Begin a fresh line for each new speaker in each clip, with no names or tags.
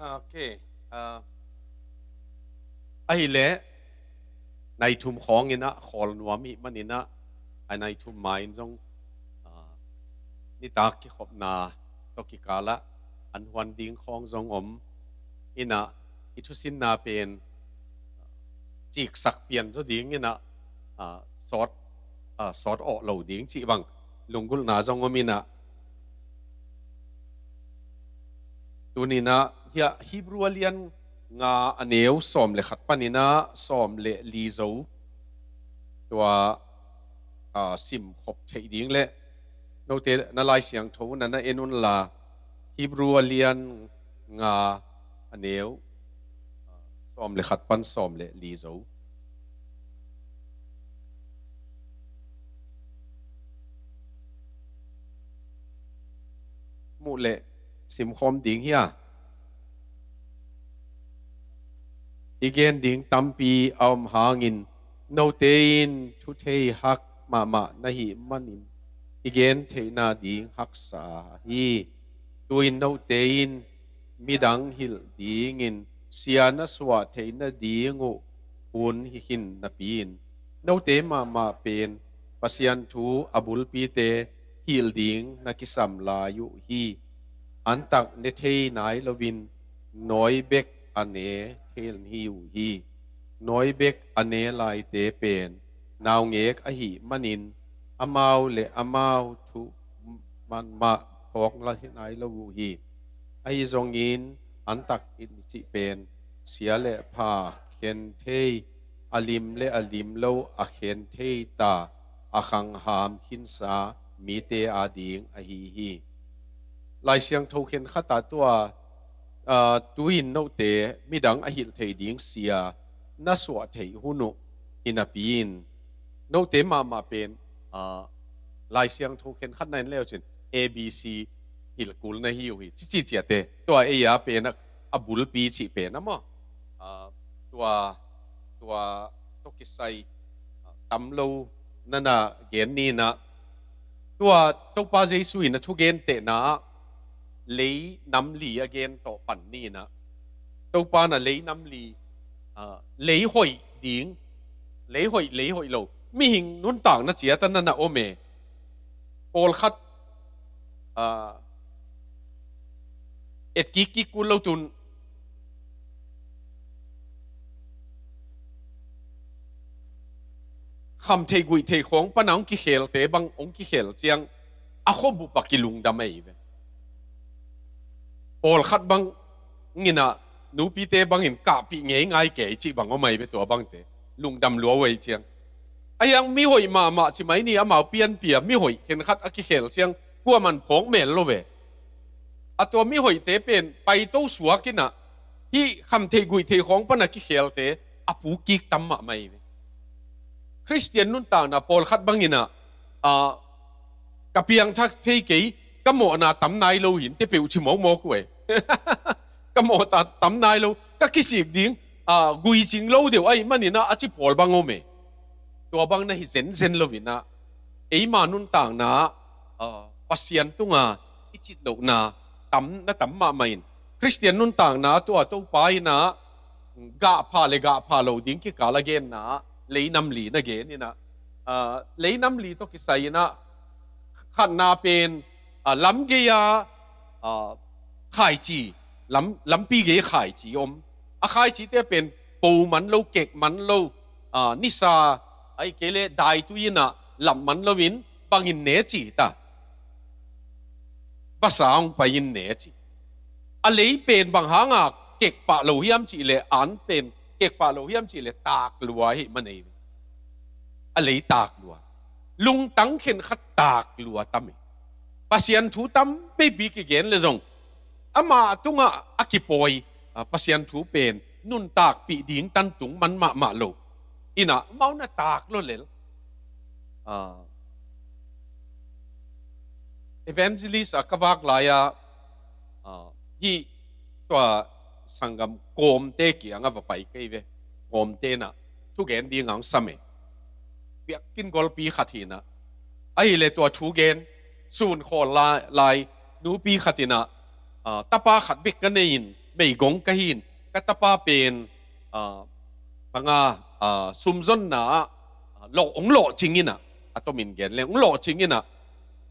โอเคไอ้เละในทุ่มของอินะขอลนัวมีมันอินะไอ้ในทุ่มไม้จงนี่ตากิขบนาตกิกาละอันวันดิ้งของจงอินะอิทุสินนาเป็นจีกสักเปลี่ยนจะดิ้งอินะสอดสอดออกเหล่าดิ้งจีบังลุงกุลนาจงอินะตัวนี้นะเฮียฮิบรูเลียนงาอันเอวสอมเลขัดปันนี้นะสอมเลลีโซตัวซิมขบเทดิ้งเลโนเตนั่นลายเสียงทูนั่นนะเอ็นุนลาฮิบรูเลียนงาอันเอวสอมเลขัดปันสอมเลลีโซมูเลซิมคอมดิ้งเฮียอีกอย่างดิ้งตั้มปีเอามหางินโนเตนทุเทหักมานะฮิมันอินอีกอย่างเทนาดิ้งหักษาฮีตัวอินโนเตนมิดังฮิลดิ้งอินเสียนัสวะเทนาดิ้งอุนหินนับอินโนเตมาเป็นปัสยันทูอบุลปีเตฮิลดิ้งนักิสัมลายุฮีอันตักเนเทนายลวินน้อยเบกอันเนเทลฮิวฮีน้อยเบกอันเนลายเตเป็นนาวเงกอหิมันินอามาวเลอามาวทุมันมาพอกละที่นายลวูฮีไอจงอินอันตักอินจิเป็นเสียเลพาเคนเทอลิมเลอลิมโลอเคนเทตาอคังหามขินสามีเตอาดิงอฮีลายเสียงทูเข็นขัตตัวตุยนโนเตมิดังอหิลเทดิงเสียนัสวะเทหุนุอินาปีนโนเตมาเป็นลายเสียงทูเข็นขัดในเล้วเช่น A B C หิลกุลในฮิวฮิจิเจเตตัวเอียเป็นอบุลปีจิเป็นนะมั้งตัวตัวตกิไซตัมโลนั่นน่ะเกณฑ์นี้นะตัวตัวปาเจสุยนะทุกเกณฑ์เตนะเลยน้ำลีเกนต่อปันนี่นะตัวปานะเลยน้ำลีเลยหอยดิ้งเลยหอยโลมีหิงนุ่นต่างนะเสียตันนั่นนะโอเมโอลคัดเอ็ดกิกุลเราตุนคำเทกุยเทของปนังกิเขลเตบังองกิเขลเจียงอาคบุปกิลุงดำไม่เวโอลคัดบังงินะนูปีเตบังเห็นกาปีเงยง่ายเก๋จีบังว่าไม่เป็นตัวบังเตลุงดำลัวไว้เจียงไอ้ยังมีหอยมาใช่ไหมนี่อามาเปลี่ยนเปียมีหอยเห็นคัดอากิเขลเจียงพวกมันผงเหม็นโลเวอตัวมีหอยเตเป็นไปโต้สัวกินะที่คำเทกุยเทของปนักกิเขลเตอปูกิกตัมมาไม่คริสเตียนนุ่นต่างนะปอลคัดบังงินะกับเพียงทักเทกีก็หมอนาตำนายเราหินที่เปิวชิมโมกเวก็หมอตำนายเราก็คิดสิ่งดิ้งกุยจริงเราเดี๋ยวไอ้มันนี่นะอาชีพปอลบังโอเมตัวบังนะฮิเซนเราวินะไอ้มานุ่นต่างนะปัสยันตุงอิจิตโลนะตำมาไม่คริสเตียนนุ่นต่างนะตัวไปนะกะพาเราดิ้งกิกาลเกนนะเลยน้ำลีนะเกนนี่นะเลยน้ำลีต้องกิใส่นะขันนาเป็นลำเกียขายจีลำปีเกียขายจีขายจีเตเป็นปูมันโลเก็กมันโลนิสาไอเกเลได้ตุยนะลำมันโลวินบางอินเนจีตาภาษาองไปอินเนจีอะไรเป็นบางหางเก็กปะโลหิมจีเลอันเป็นเก็กปะโลหิมจีเลตากลัวให้มันเองอะไรตากลัวลุงตั้งเข็นขัดตากลัวตั้มปัสยันทูตั้มไม่บีกิเกนเลยจงอามาตุงอากิปอยปัสยันทูเป็นนุ่นตากปีดิ้งตันตุงมันมาโลอินะเมาหน้าตากโลเลยevangelist กวากลายที่ตัวสังกัมโกมเตกียงว่าไปกี่เวโกมเตนะทุกเกนดีงังสมัยเปียกินกอลปีขัดทีนะไอ้เลยตัวทุกเกนสูนโคลายนูปีขัดทีนะตาปาขัดเบกกันเองเม ไม่กงกะหินกัตปาเป็นปังซุมซนนะหลอกองหลอกจริงน่ะอะตัวมินเกนเลยองหลอกจริงน่ะ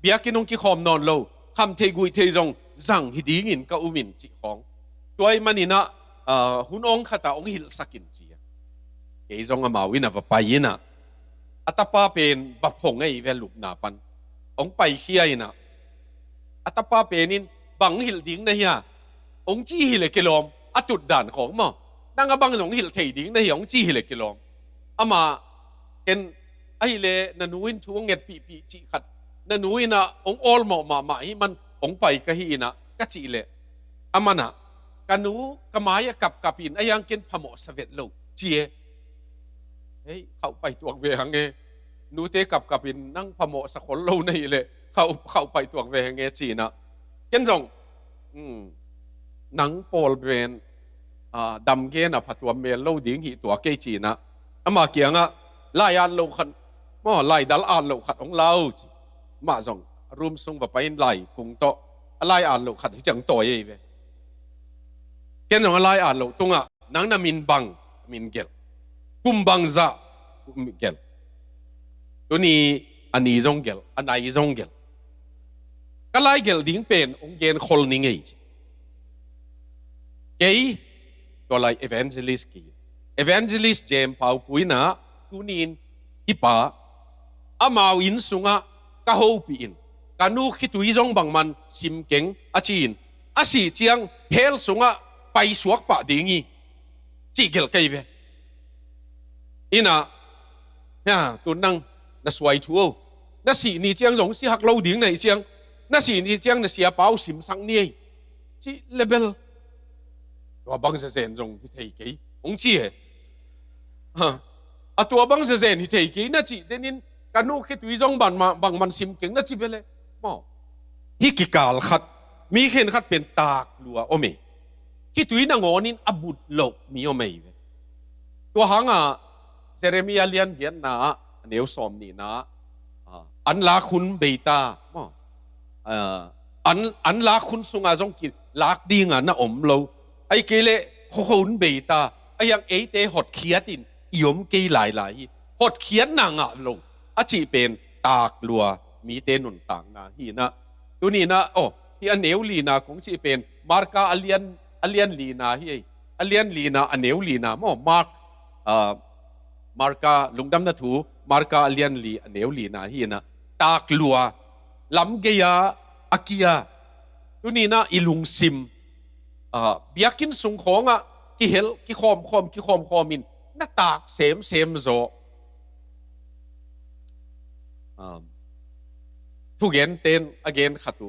เบียกินองกิคอมนอนโลคำเทกุยเทจงจังฮิดีงินก็อุมินจิของตัวไอ้มันนี่นะหุ่นองขัดองหิลสักินจีเอจงอามาวินะว่าไปน่ะอัตปาเป็นบับพงไอ้เวลุบนาปันองไปเขียน่ะอัตปาเป็นนินบังหิลดิ้งนะเฮียองจีหิเลกิโลมอจุดด่านของมั้งนั่งกับบังสงหิลเทดิ้งนะเฮียองจีหิเลกิโลมอามาเห็นไอ้เล่นันวินช่วงเงียบปีจีขัดนันวินนะองออลมาให้มันองไปกะฮีนะกะจีเล่อามานะกันนูกะมายกับอินไอ้ยังกินพมอสเวตโลจีเฮ้ยเข้าไปตัวเวหังเงนูเตกับอินนั่งพมอสคนโลนี่เลยเข้าไปตัวเวหังเงจีนะเห็นจงนังโปลเป็นดำเกนพัตัวเมลโลดิ้งหีตัวเกจีนะอามาเกียงไล่อันโลขันมั่ไล่ดัลอันโลขัดของเรามาจงรวมส่งไปไล่กุงโตไล่อันโลขัดที่จังตัวยี่เวเกนจงไล่อันโลตรงนังนามินบังมินเกลกุมบังซากุมเกลตัวนี้อันนี้จงเกลอันไหนจงเกลก็ไล่เกลดิ้งเป็นองเกนคนนิ่งไงเกยตัวไล่ evangelist กี evangelist เจมพาวปุยนะตุนินฮิปะอามาวินสุงะกะโฮปีอินกานูคิตุยจงบังมันซิมเก่งอาจีนอาศีเจียงเฮลสุงะไปสวกปะดิ้งจีเกลเกยเวอินะเนี่ยตัวนั่งน่ะสวยทัวน่ะสีนี่เจียงจงสิหักเราดิ้งไหนเจียงน่ะสีนี่เจียงน่ะเสียเป้าสิมสังนี่จีเลเวลตัวบังเซนจงที่เทกี้องจีตัวบังเซนที่เทกี้น่ะจีเดนินกันนูคิดวิจงบังมันซิมเก่งน่ะจีเปเลยมอฮิกิกาลขัดมีเห็นขัดเป็นตากลัวโอเมคิดวินังอนินอบุดโลมีโอเมตัวหางเซเรมียเลียนเกียนนะเนียวสอมนี่นะอันลาคุณเบต้ามออันลาคุณสุงาจงกิลากดีงานะอมโลไอ้เกลคุณเบต้าไอ้ยังเอเตหดเขียตินยมเกหลายหดเขียนนางโลอาจีเป็นตากลัวมีเตนุนต่างนะฮีนะตัวนี้นะโอ้ที่อันเนวลีนาของจีเป็นมาร์กาอเลียนลีนาฮีอเลียนลีนาอันเนวลีนามอมาร์กาลุงดำนัทูมาร์กาอเลียนลีอันเนวลีนาฮีนะตากลัวลำเกียอากิยาตัวนี้นะอิลุงซิมเบียกินสุงของกิเฮลกิคอมมินน่าตากเซมโซทุกเย็นเต้น again ขัดตุ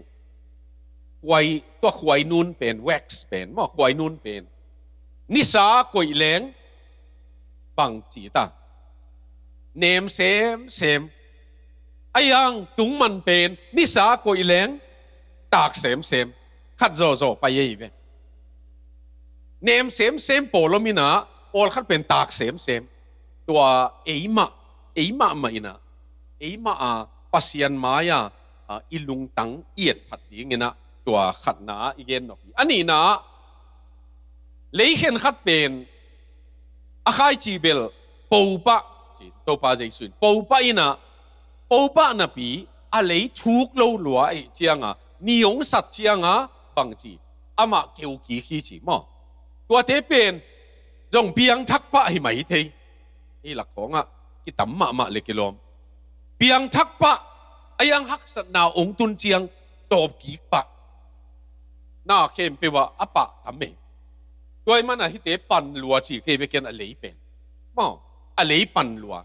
ควายตัวควายนูนเป็น wax เป็นมั่วควายนูนเป็นนิสากวยแหลงบังจีตาเนมเซมไอ้ยังตุงมันเป็นนิสากวยแหลงตากเซมขัดโซไปยี่เวเนมเซมโปโลมินาโอลขัดเป็นตากเซมตัวเอมามาอินะเอมาปัสยันมายาอิลุงตังเอียดผัดดิ้งนะตัวขัดนาอีเกนนกอันนี้นะเลยเห็นขัดเป็นอาคายจีเบลปูปะจีตัวปาใจสุนปูปะอินะปูปะนะปีอะไรทุกโลลัวไอเจียงนิยงสัตเจียงบังจีอามาเกี่ยวกี่ขี้จีมั้งตัวเตเป็นจงเบียงทักปะให้ไหมเทไอหลักของกิตัมมาเล็กกิโลมเบียงทักปะไอยังฮักษนาองตุนเจียงตบกีปะน่าเข้มไปว่าอปะทำเองตัวมันที่เตปันลัวจีเกวเกนอะไรเป็นมั้งอะไรปันลัว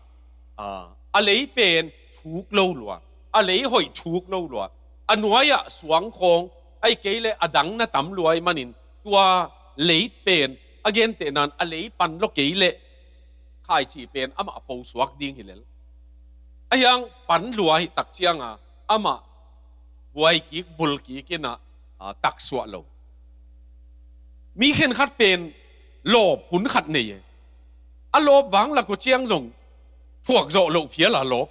อะไรเป็นทุกโลลัวอะไรหอยทุกโลลัวอันน้อยสวงคงไอเกลอดังนะตำรวยมันนินตัวเลี้ยเป็นagain เตนันอะไรปันโลเกลขายจีเป็นอามาปูสวกดิ้งหิเลลไอ้ยังปันรวยตักเจียงอามาบวยกิกบุลกิกินะตักสวะโลมีเข็นขัดเป็นโลบหุนขัดเนี่ยโลบหวังละก็เจียงจงพวกโจโลเพียละโลบ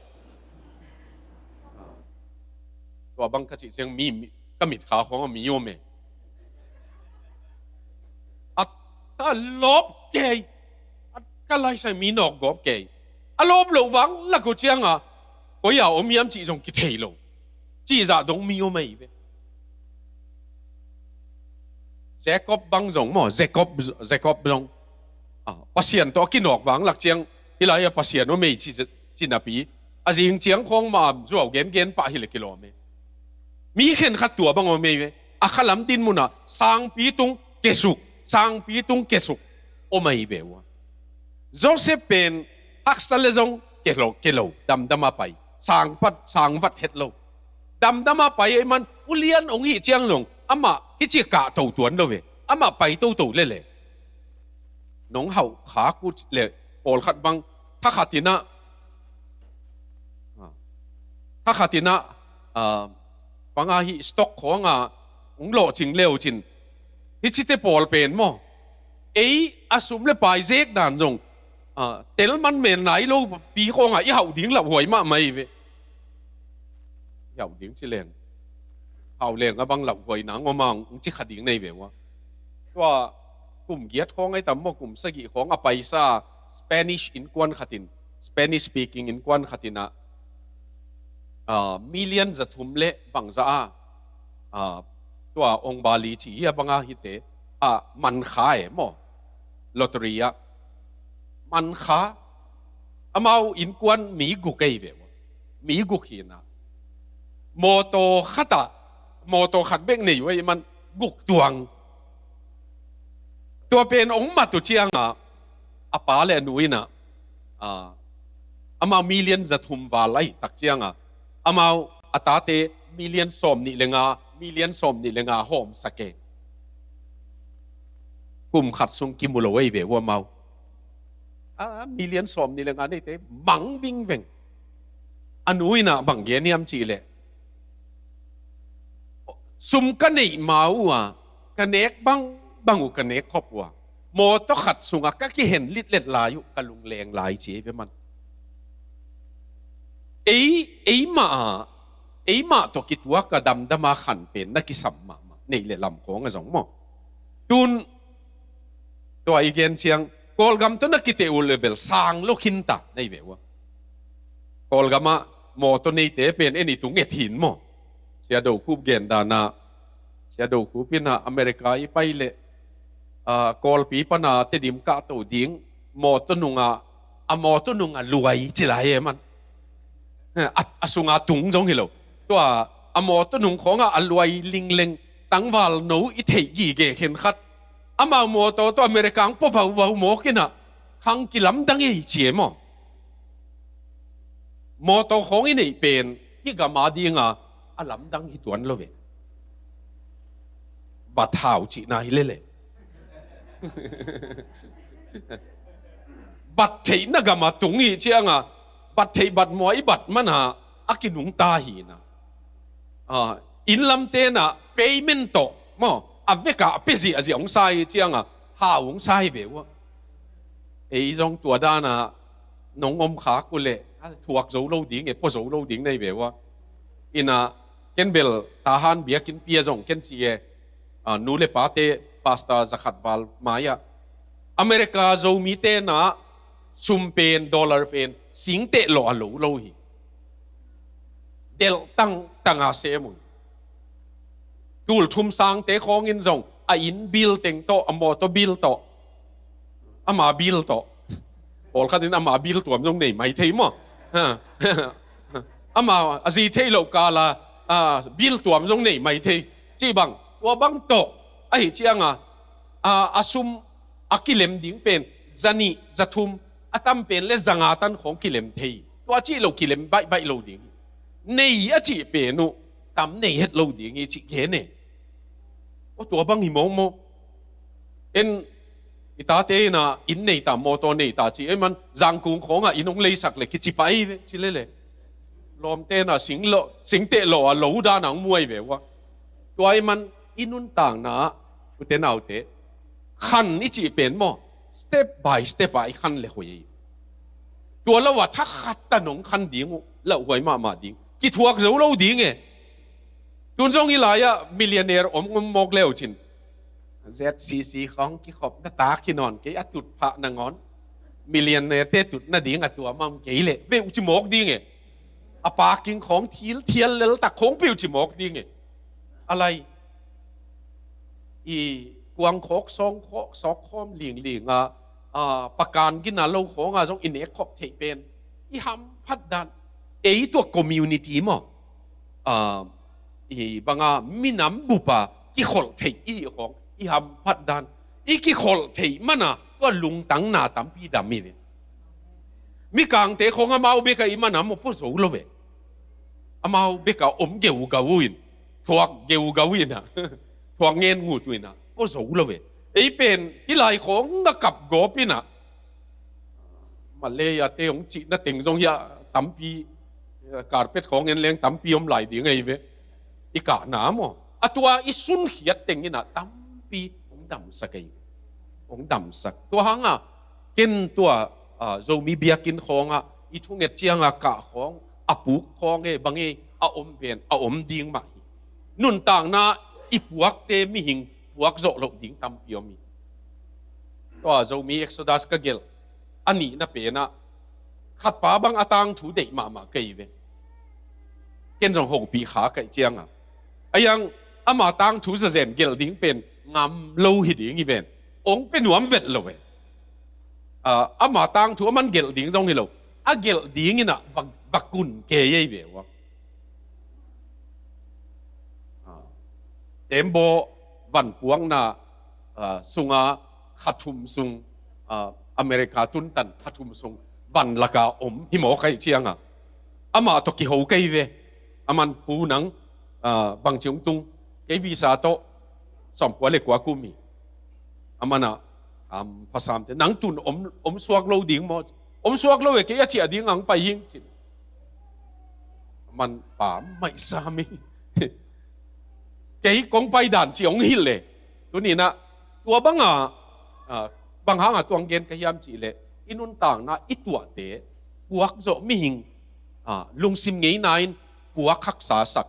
ตัวบังคับเจียงมีกมิดขาของมีโยเม ta lop ke ka lai sai mi nok gop ke a lop lo wang la ko chiang à có ya om yam chi jong ki thei lo chi za dong mi o mai ve Jacob bang jong mo Jacob jong pasien to ki nok wang lak chiang hilai pasien o mai chi na pi a jing chiang khong ma zuaw gen pa hi le kilo me mi khen khat tua bang o mai ve a khalam tin muna sang pi tung kesuk o mai ve wa Joseph pen aksal jong kelo dam pai sang vat het lo dam pai man ulian ong hi chiang long ama hi chi ka to tuan lo ve ama pai to le nong hau kha ku le pol khat bang tha khatina panga hi stock khonga ong lo ching leo chin hi chi te pol pen mo ei asum le pai zek dan jong tel man men nai lo pi khonga i hau ding la hoi ma mai ve hau ding chi leng hau leng a bang la hoi na ngomang chi khading nei ve wa wa kum giat khong ai tam mo kum sagi khong a paisa Spanish in kwan khatin Spanish speaking in kwan khatina million za thum le bang za tua ong bali chi ya banga hite man kha e mo lottery a man kha amau in kwan mi gu kai ve mi gu khina moto khat bek nei wei man guk tuang tua pen ong ma tu chiang apa le nuina amau million za thum wa lai tak chiang amau atate million som ni lenga hom sake kum khat sung kimulo wei ve wa mau million som ni lenga nei te bang ving veng anuina bang ge niam chi le sum ka nei mau kanek bangu kanek khop wa mo to khat sunga ka ki hen lit let la yu ka lung leng lai chi ve man ei ma to kitwa ka dama khan pen na ki sam ma nei le lam khong a jong mo tun to ai gen chiang kol gam to na ki te ul level sang lo khin ta nei ve wa kol gama mo to nei te pen eni tu nge thin mo sia do khu gen da na sia do khu pina America i pai le kol pi pana te dim ka to ding mo to nunga luai chi lai e man asunga tung jong hilo to mo to nung khonga alwai lingleng tangwal no i thei gi ge khen khat ama mo to America ang po vau mo kina khang kilam dang e chi mo mo to khong i nei pen hi ga ma dinga alam dang hi tuan lo ve ba thau chi na hi le bat thei na ga ma tung hi chianga bat thei bat moi bat mana akinung ta hi na in lam te na payment to mo aveka pezi azi ong sai chianga ha ong sai ve wa ei jong tua da na nong om kha ku le thuak zo lo ding e po zo lo ding nei ve wa ina ken bel ta han bia kin pia jong ken chi e nu le pa te pasta zakhat wal maya America zo mi te na sum pen dollar pen sing te lo lo hi del tanga se mu tul thum sang te khong in jong in bill teng to amo to bill to ama bill to ol khatin ama bill tuam jong nei mai thei mo ama azi thei lo kala bill tuam jong nei mai thei chi bang tua bang to ai chianga asum akilem ding pen zani zathum atam pen le zanga tan khong kilem thei tua chi lo kilem bai lo ding nei a chi pe nu tam nei het lo ding chi ge ne o tua bang hi mo en ita te na in nei ta mo to nei ta chi e man jang kung khong inong lei sak le ki chi pai ve chi le lom te na sing te lo lo da nang muai ve wa tua e man inun tang na u te nau te khan ni chi pen mo step by step ai khan le hoi tua la wa tha khat ta nong khan ding la hoi ma ding ki thuak zo lo ding e tun jong i la ya millionaire om mok leo chin ZCC ของกี่ขอบหน้าตาขี้นอนกี่อตุดพระนางอนมิเลียนเนเตตุดนาดีงตัวมัมกี่เละเวอุจมอกดีไงอปากิงของทีลเทียนเลตะของเปียวจิมอกดีไงอะไรอีกวางโคกซองโคซอกคอมเหลียงประการกินน่ะเราของจงอินเอกขอบเทเป็นอีหำพัดดันตัวคอมมูนิตี้มั้งอีบางมินำบุปผากี่คนเทอีของอีหำพัดดันอีกี่คนเทมันน่ะก็ลุงตั้งหน้าตั้งปีดำมีกางเตะของอามาเบกอีมันน่ะมันพูดสูงเลยอามาเบกอมเกวกาวินทวกเกวกาวินนะทวกเงินงูตัวน่ะพูดสูงเลยเป็นที่หลายของนักกับกบินะมาเลยเตะของจีนน่ะติงทรงยาตั้มปีการเป็ดของเงินเลี้ยงตั้มปีอมไหลดีไงเว้ยอีกาหนามอ่ะตัวอีสุนเขียดติงนี่น่ะตั้มปีองดำสักไงองดำสักตัวหางกินตัวโจมีเบียกินของอีทุ่งเงียเจียงกะของปุกของบางอมเป็นอมดิ่งมานุ่นต่างน่ะอีพวกเตมีหิงพวกโจหลบดิ่งตั้มปีอมีตัวโจมีเอ็กโซดัสก็เกลอันนี้น่ะเป็นขัดป้าบางอาตังถูเด็กมาเกยเวเกินจงหกปีขาเกยเจียงยังอามาตังถูเสนเกลดิ่งเป็นงามโลหิตดิ่งอีเวนองเป็นหวมเวทเลยอามาตังถูมันเกลดิ่งจงนี่เราเกลดิ่งนี่น่ะวักกุนเกยเววะเต็มโบวันปวงน่ะสุงขัดทุมสุงอเมริกาตุนตันขัดทุมสุงวันละกาหิมอใครเชียงอามาตกิโฮเกยเวอามันปูนังบางเชียงตุงเกยวีซาโตสอมกัวเล็กกว่ากูมีอามันภาษาเตนังตุนสวกโลดิ่งมอสวกโลเกยเชียดิ่งอังไปยิงมันป่าไม่สามีเกยกงไปด่านเชียงหินเลยตัวนี้นะตัวบางหางตัวเงินขยามจีเลยอินุนต่างนะอีตัวเตะปวกโจมีหิงลุงซิมเงยนายปวกขักษาสัก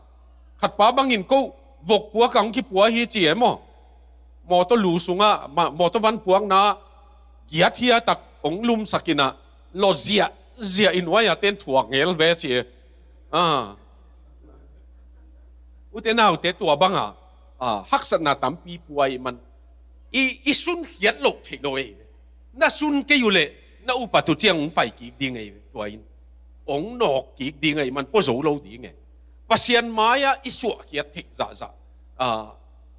ขัดป้าบางหินกูวกปวกกังที่ปัวฮีจีมอตัวลูสุงมอตัววันปวกนะเกียรติตักองลุมสักินะโลเซียอินไว้เต้นถ่วงเงลเวจีอุตนาอุตตัวบางฮักษณะตั้มปีป่วยมันอีสุนเขียดโลกเทโลเอน่าสุนเกอยู่เลยน่าอุปตุเจียงไปกี่ดีไงตัวอินองนอกกี่ดีไงมันพ่อโสโลดีไงปัศยานมาอีสวะเขียดทิจ่า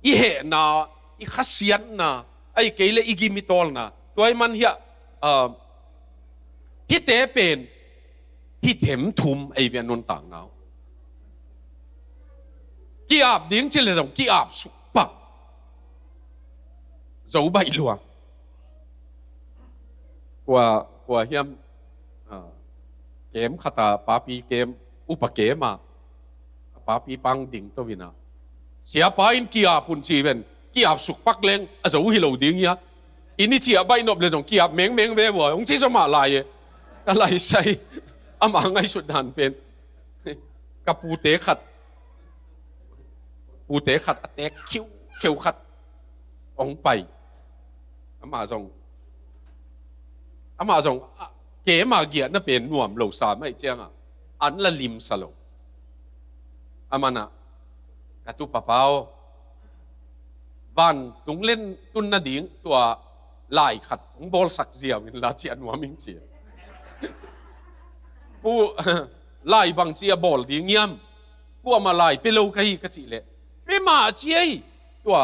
อีเหน่าอีขัศยันน่ะไอ้เกลอีกิมิตอลน่ะตัวมันเหี้ยพี่เตเป็นพี่เถมทุมไอเวียนนต่างน้าวกี่อาบดิ้งเชลล์กี่อาบสุปะเจ้าใบหลวงกว่าเฮียมเกมขัตาปาปีเกมอุปเกมปาปีปังดิ่งตัววินาเสียไปอินกี่อาบปุ่นชีเวนกี่อาบสุกปักเลงอาจจะวิโลดิ่งเนี้ยอินนี่เสียใบนบเลยส่งกี่อาบเม้งเววองที่จะมาลายอะไรใส่อามาไงสุดหันเป็นกับปูเตะขัดแตกคิ้วขัดองไปอามาส่งเก๋มาเกียนั่นเป็นหน่วมเหล่าสามไม่เจียงอันละลิมสลงอามานะกระตุปะเปาบ้านตุงเล่นตุนนาดิ่งตัวลายขัดของบอลสักเสียวินลาเจียนหัวมิงเสียผู้ลายบางเจียบอลดิ่งเงียมผู้มาลายไปโลกะจิเล่ไปมาเจียตัว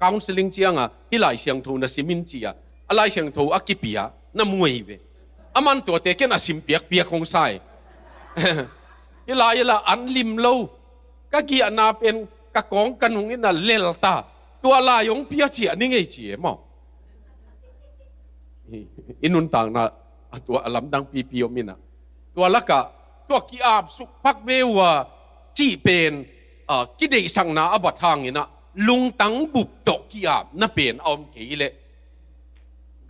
counseling เจียงที่ลายเสียงทูน่ะสิมินเจียอะไรเสียงทูอักกิปียน่ะมวยเวอามันตัวเตะกันสิมเปียกของใส่ยี่ละอันลิมโลก็เกียนาเป็นกะกองกันหงนี่น่ะเลลตาตัวลายงเปียเจียนี่ไงเจียมั้งอินุนต่างน่ะตัวลำดังปีมินะตัวละกะตัวกีอาบสุกพักเววจีเป็นกิเดสังนาอบัตทางนี่นะลุงตังบุบตกกีอาบน่ะเป็นอมเกยเลย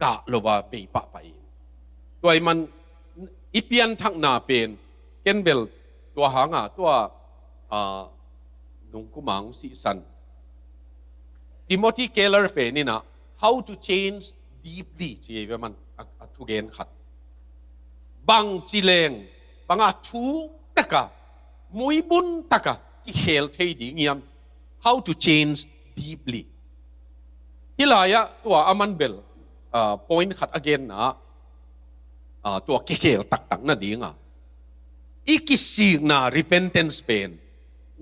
กะโลวาไปปะไปตัวมันอีเปียนทักนาเป็นเกนเบลตัวหางตัวนุงกุมังสีสัน Timothy Keller เป็นนี่นะ how to change deeply จีเวมันทุกเกณฑ์ขัดบางจีเลงบางทุกตะกะมวยบุญตะกะที่เฮลเทดีเงียม how to change deeply ที่ลายตัวอามันเบลpoint ขัด again นะตัวเกลตักน่ะดีงะอีกสิ่งน่ะ repentance เป็น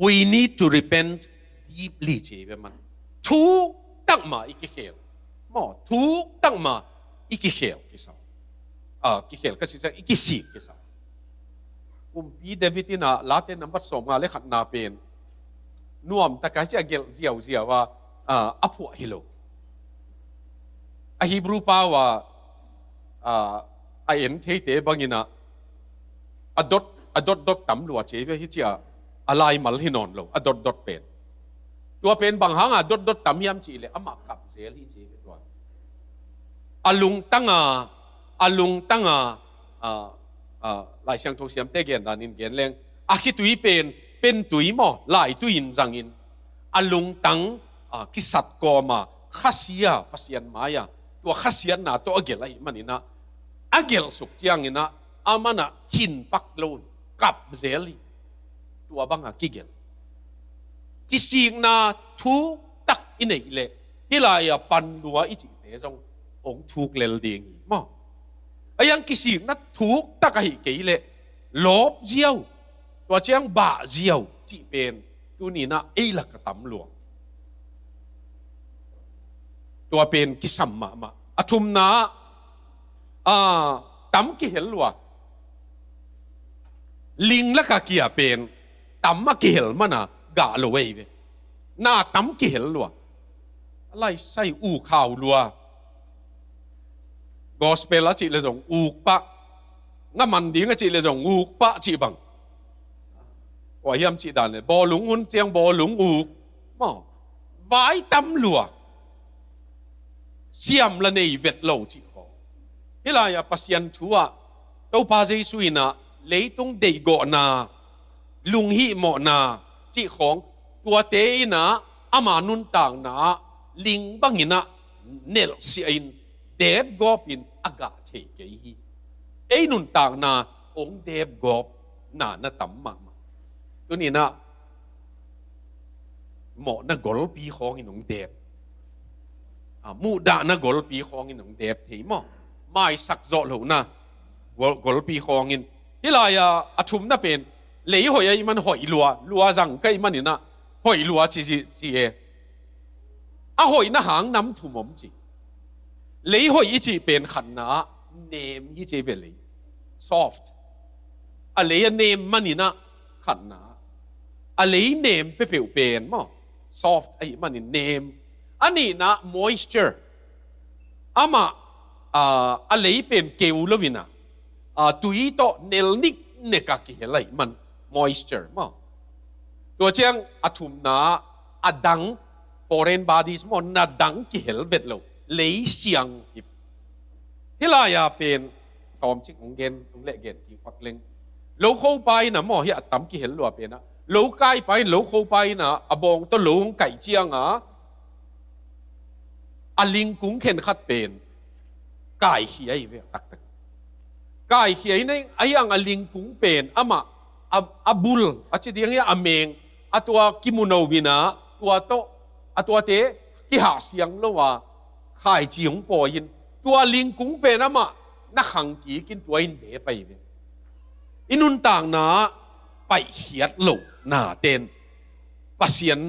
we need to repent deeply จีเวมันทุกตั้งมาอีกเกลหมอทุกตั้งมาอีกเกลกิสากิเกลก็สิ่งอีกสิ่งกิสาปีเดวิดน่ะลาเต้นนับสองมาเลขัดนาเป็นน่วมแต่การที่เกลเสียวว่าอภัวฮิโลฮิบรูป่าว่าเอ็นเทเตบางอินะดอทตั้มลัวเชื่อที่จะอะไรมาลหินอนโลดอทเป็นตัวเป็นบางหางดอทตั้มยามจีเลยมากับเซลที่จีตัวลุงตั้งหลายเสียงทุกเสียงเตะเกียนดานินเกียนเล้งคิดตุยเป็นตุยมั้งหลายตุยนจังอินลุงตั้งคิดสัตว์กอมาข้าเสียภาษาอันมายาตัวข้าเสียน่ะตัวเกลอะไรมันนี่นะเกลสุกเจียงนี่นะมันน่ะหินปักโลนกับเซลีตัวบังกิเกลกิสิงน่ะทุกตักอินเอเล่ที่ลายปันดัวอีจิเตจงองทุกเลลดีงี้มั้งยังกิสิงน่ะทุกตักให้เกลเล่ลบเจียวตัวเจียงบ่าเจียวที่เป็นตัวนี้นะลักตำหลวงตัวเป็นกิสัมมาทุมนาตั้มกิเฮลวะลิงละกะเกียเป็นตั้มมากิเฮลมันกะลวยเวน่าตั้มกิเฮลวะอะไรใส่อูข่าวลัวกอสเปลจิเลจงอูปะงั้นมันดีงั้นจิเลจงอูปะจิบังว่าย้ำจิดานเลยบอหลงหุ่นเจียงบอหลงอูมั้งไว้ตั้มลัวเสียมละในเวทโลจิขอเฮลายาปัสยันทัวตัวพาเจสุยนะเลยต้องเดกอนาลุงฮิโมนาจิของตัวเตยนะอามานุนต่างนะลิงบังอินะเนลเซียนเดบกอปินอากาเทเกยนุนต่างนะองเดบกอบนาตัมมาตัวนี้นะหมอนะกอลปีของอินองเดบมูดานะกอลปีของอินองเดบเทีมไม่สักจอดหนะกอลปีของอินที่ลายชุมน่ะเป็นเลยหอยมันหอยลัวจังก็มันนี่นะหอยลัวจีหอยน่ะหางน้ำถุมมจีเลยหอยอีจีเป็นขันนะเนมอีจีเป็นเลย soft เลยเนมมันนี่นะขันนะเลยเนมเปรี้ยวเป็นมั้ง soft มันนี่เนมอันนี้นะ moisture มาเลยเป็นเกลลวินะตุยโตเนลนิกเนกากิเฮลัยมัน moisture มั้งตัวเจ้าทุมนาดัง foreign bodies มันนาดังกิเฮลเวทโลเลยเสียงที่ลายเป็นตอมชิของเกนตรงเละเกนกี่ควักเล็งโลเข้าไปนะมั้งเฮียตั้มกิเฮลลัวเป็นนะโลใกล้ไปโลเข้าไปนะบองตัวโลงไก่เจียงลิงกุ้งเข็นขัดเป็นไก่เขียเวตักไก่เขียในยังลิงกุ้งเป็นมาบุลจีเดียงเมงตัวกิมุโนวินะตัวเตะที่หาเสียงแล้วว่าขายจีงปอยินตัวลิงกุ้งเป็นมานักขังกีกินตัวอินเดไปเวอินุนต่างนะไปเขียดโลหน้าเต้นปัสยัน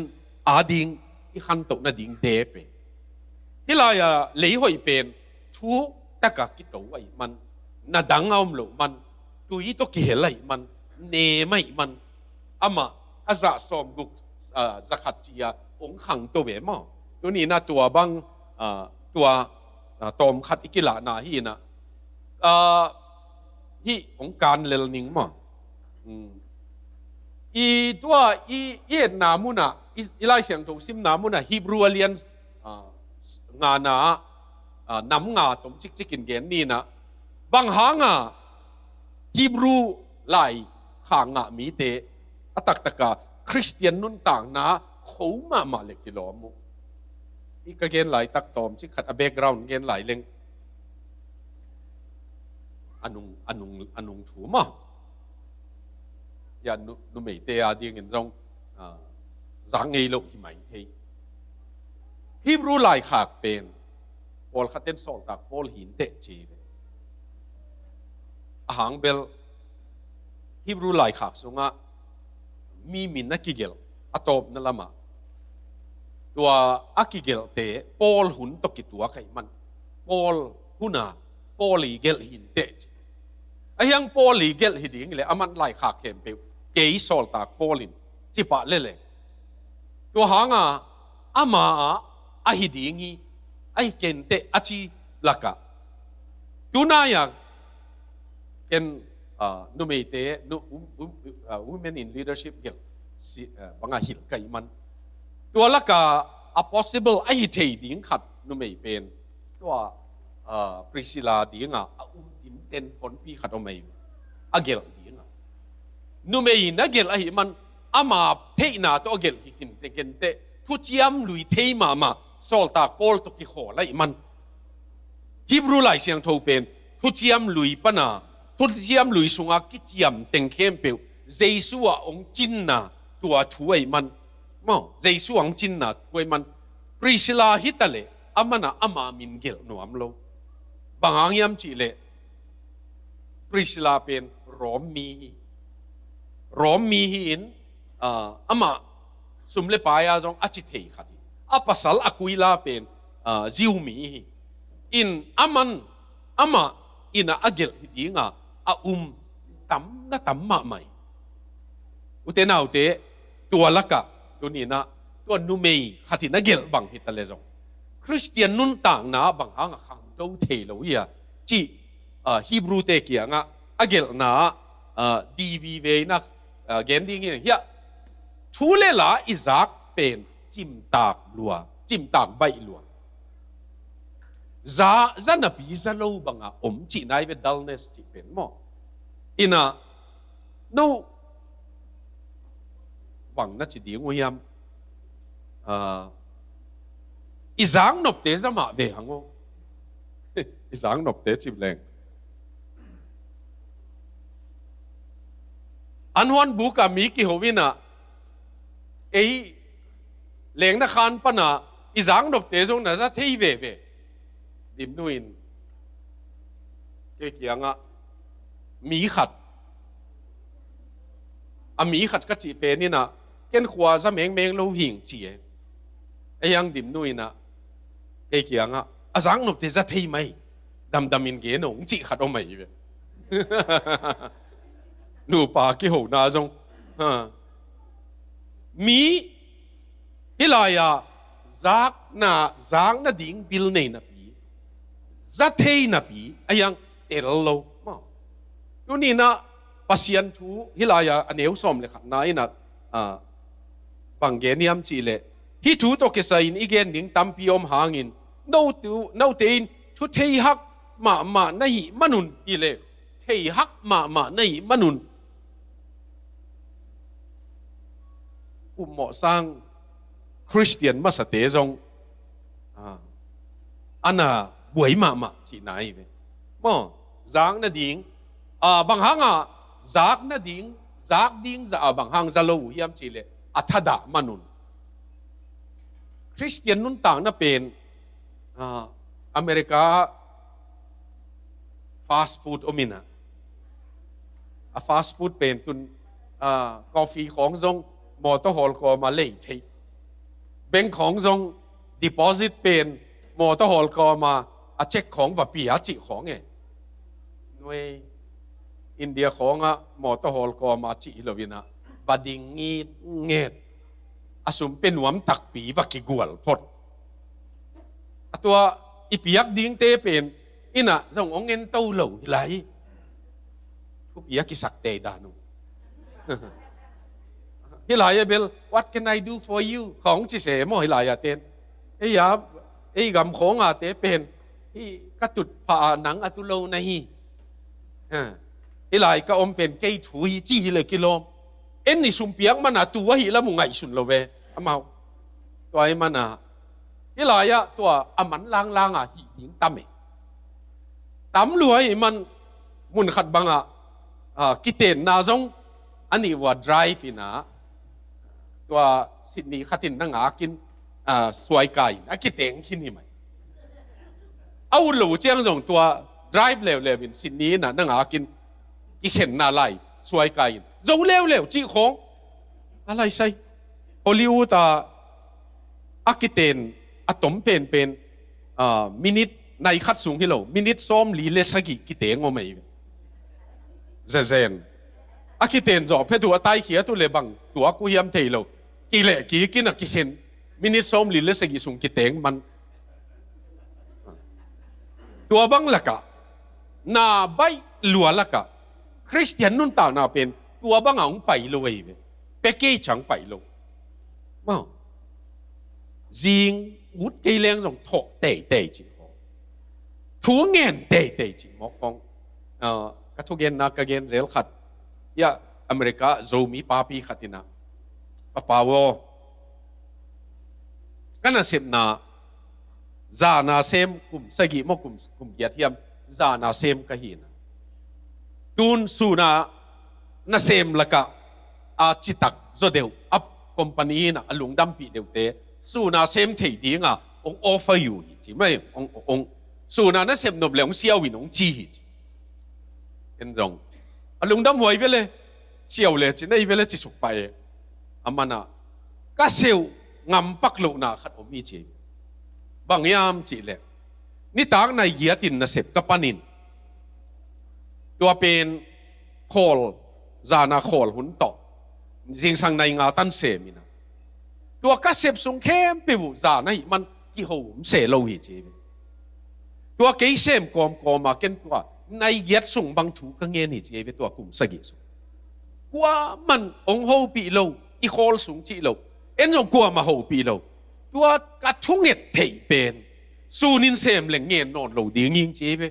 ดิงอีขันโตนาดิงเดไปที่ลายเลยหอยเป็นทุกตะกะกิโตไว้มันนาดังเอามโลมันตุยตัวเกลัยมันเนไม่มันมาจะสอมกุกจะขัดเจียองขังตัวเวมอตัวนี้นะตัวบังตัวตอมขัดอิกิลานาฮีนะฮีองการเลลนิงมอตัวเอ็ดนามุนะอีไลเสียงถูกซิมนามุนะฮีบรูเลียนงานน้ำงาตมจิกกินเกนนี่นะบางหางฮิบรูไลขางมีเตตักตะกาคริสเตียนนุ่นต่างนะเขามาเล็กกิโลมุ อีกเกณฑ์หลายตักตอมที่ขัดแบ็กกราวน์เกณฑ์หลายเล่งอันนุงถูมาอย่านุไม่เตะดีเงินจงสังเกตโลกที่ไม่เทฮิบรูหลายขากเป็นพอลขัดเต้นสอลตักพอลหินเตะจีเวอาหางเบลฮิบรูหลายขากสงะมีมินนักกิเกลอัตบนั่นละมาตัวอักกิเกลเตะพอลหุ่นตกิตัวใครมันพอลหุ่นาพอลีเกลหินเตะไอ้ยังพอลีเกลหิดิ่งเลยอามันหลายขากเข้มเปลเกยสอลตักพอลินจิปะเล่ตัวหางอามาอาหิดิ่งไอ้เกนเตอจีลักกะตัวนายเกนนุเมเตนุwomen in leadership เกลบังอาหิลกันมันตัวลักกะ a possible ไอ้เทดิ่งขัดนุเมเป็นตัวปริศิลาดิ่งดินเต็นผลปีขัดเอาไม่อาเกลดิ่งนุเมย์นักเกลไอ้มันอามาเทน่าตัวเกลหินเตเกนเตทุจยมลุยเทมาสอลตากพอลตกิขอไล่มันฮิบรูไลเสียงทูเป็นทุจยมลุยปนาทุจยมลุยสุงอากิจยมเต็งเข้มเปวเจสุองจินนาตัวถวยมันมั่งเจสุองจินนาถวยมันปริศลาฮิตเลอามันอามามินเกลนัวมโลบางอย่างจีเลปริศลาเป็นรอมมีหินอามาสมเลปายาจงอาจิตเฮขัดอาปัสสลอากุยลาเป็นจิวมีอินอามาอินอาเกลหิดิงอาตั้มน่าตั้มมาใหม่อุเทนาอุเตตัวลักกะตัวนี้นะตัวนุเมย์ขัดนาเกลบังหิตเลจงคริสเตียนนุ่นต่างนะบางหางขังเต้าเทโลเวียจีฮิบรูเตเกียงอาเกลนะดีวีเวนักเกนดิ้งเฮียทูเลล่าอิซักเป็นจิมตากลัวจิมตากใบลัวจะนับยิซาโลบังจีนายเวดัลเนสจีเป็นมั้งอินะโนบังนัดจีดีงวยามอิซังนบเตจะมาเวหังโออิซังนบเตจิบแรงอันวันบุกามีกี่หัววินะเอ้เลี้ยงนักขันปนะอิจังนบเตจงน่าจะเที่ยวเวดิมนุอินเกี่ยงมีขัดมีขัดก็จีเป็นนี่นะเกินขวาจะเมงเราหิงจีไอ้ยังดิมนุอินะเกี่ยงอาจังนบเตจะเที่ยวไหมดำอินเกนงจีขัดเอาไหมเวนูปากี่หัวน่าจงมีฮิลายาจากน่าดิ่งบิลเนนับปีจะเทนับปีไอ้ยังเอลโลมาตัวนี้นะปัศยันทูฮิลายาอันเอวสมเลยครับนายนะปังเกนิยมจีเลฮิทูโตเกสัยน์อีเกนดิ่งตั้มปีอมหางินโนเตนทุเทฮักมาในมนุนอีเลเทฮักมาในมนุนเหมาะสร้างคริสเตียนมาสเตจงอันน่ะบวยมาที่ไหนเว้ยมั่งจากน่ะดิ่งบางครั้งจากน่ะดิ่งจะบางครั้งจะรู้ยามจีเลอัฐดามนุนคริสเตียนนุ่นต่างน่ะเป็นอเมริกาฟาสต์ฟู้ดอมินะฟาสต์ฟู้ดเป็นตุนกาแฟของจงมอเตอร์ฮอลก็มาเล่ใช่แบงค์ของจง deposit เป็นมอเตอร์ฮอลก็มาเช็คของว่าปีอาจิของไงหน่วยอินเดียของมอเตอร์ฮอลก็มาจิลวินะบัดดิ้งเงียดอาสุมเป็นหวมตักปีว่ากิกวลพดตัวอีปีกดิ้งเตเป็นอินะจงองเงินเต้าเหล่าไหลทุกปีกกิสักเตดานุฮิลายาเบล what can I do for you ของจิเสมอฮิลายาเตนไอ้ยาไอ้กำของเตเป็นที่กระตุดผ่าหนังอตุโลในฮิลายก็อมเป็นเกยถุยจี้เลยกิโลเอ็นนี่สุมเปียงมันตัวหิละมุงไงสุนโลเวอามาตัวไอ้มัน ที่หลายอะตัวมันลางอะหิงตั้มเอตั้มรวยมันมุนขัดบังอะกิเตนนาจงอันนี้ว่า drive นะตัวสิทธิ์นี้ขัดินนั่งกินสวยกายกิเตงขินนี่ไหมเอาหลูเจียงจงตัว drive เร็วๆสิทธิ์นี้นะนั่งกินกิเข็นนาไลสวยกายเจ้าเร็วจีของอะไรใช่ฮอลลีวูดกิเตนตมเป็นมินิทในขัดสูงที่เรามินิทซ้อมลีเลสกิกิเตงโอไม่เซนกิเตนจอบเพื่อตัวตายเขียตัวเลบังตัวกูยามเทโลกิเลกินกิเห็นมินิซ้อมลีเลสกิสูงกิเตงมันตัวบังละกะนาใบลัวละกะคริสเตียนนุ่นตานาเป็นตัวบังอ่างไปเลยเปกี้จังไปโลมั้งจิงวุฒิเลี้ยงจงถกเตะจีของถูเงินเตะจีหมอกของกระทุกเงินนักเงินเซลขัดยาอเมริกาโจมีปาปีขัดนะปาวกันน่ะเสพนาจานาเซมกุมสกิมกุมเกียรติยมจานาเซมกะหินะตูนสูนาเซมละกะจิตักโจเดียวอัพคอมพานีนะลุงดัมปีเดียวเตสูนาเซมเทียดีงะองออฟเฟอร์อยู่จีไม่องสูนาเซมนบเลยองเสียววินองจีเห็นจงลุงดัมหวยไปเลยเสียวเลยจีได้ไปเลยจีสุกไปมันก็เสียวงำปักลุนาขัดอมีจีบางยามจีเลยนี่ต่างในเยียตินนาเซบกับปานินตัวเป็นโคลจานาโคลหุ่นต่อจริงสังในงาตันเซมินะตัวก็เสพสงเข้มไปบุจาในมันกี่หัวเสลวิจีตัวเกยเซมกอมมาเก็นตัวในเยียดส่งบางถูกเงี้ยนี่จีตัวกลุ่มสกิสุกว่ามันองหัวปีโลอีโคลสูงจีโลเอ็นจงกว่ามาหัวปีโลตัวกระทุ่งเง็ดเทเป็นสูนินเซมเหลงเงี้ยนอนโลดีงิงจีไป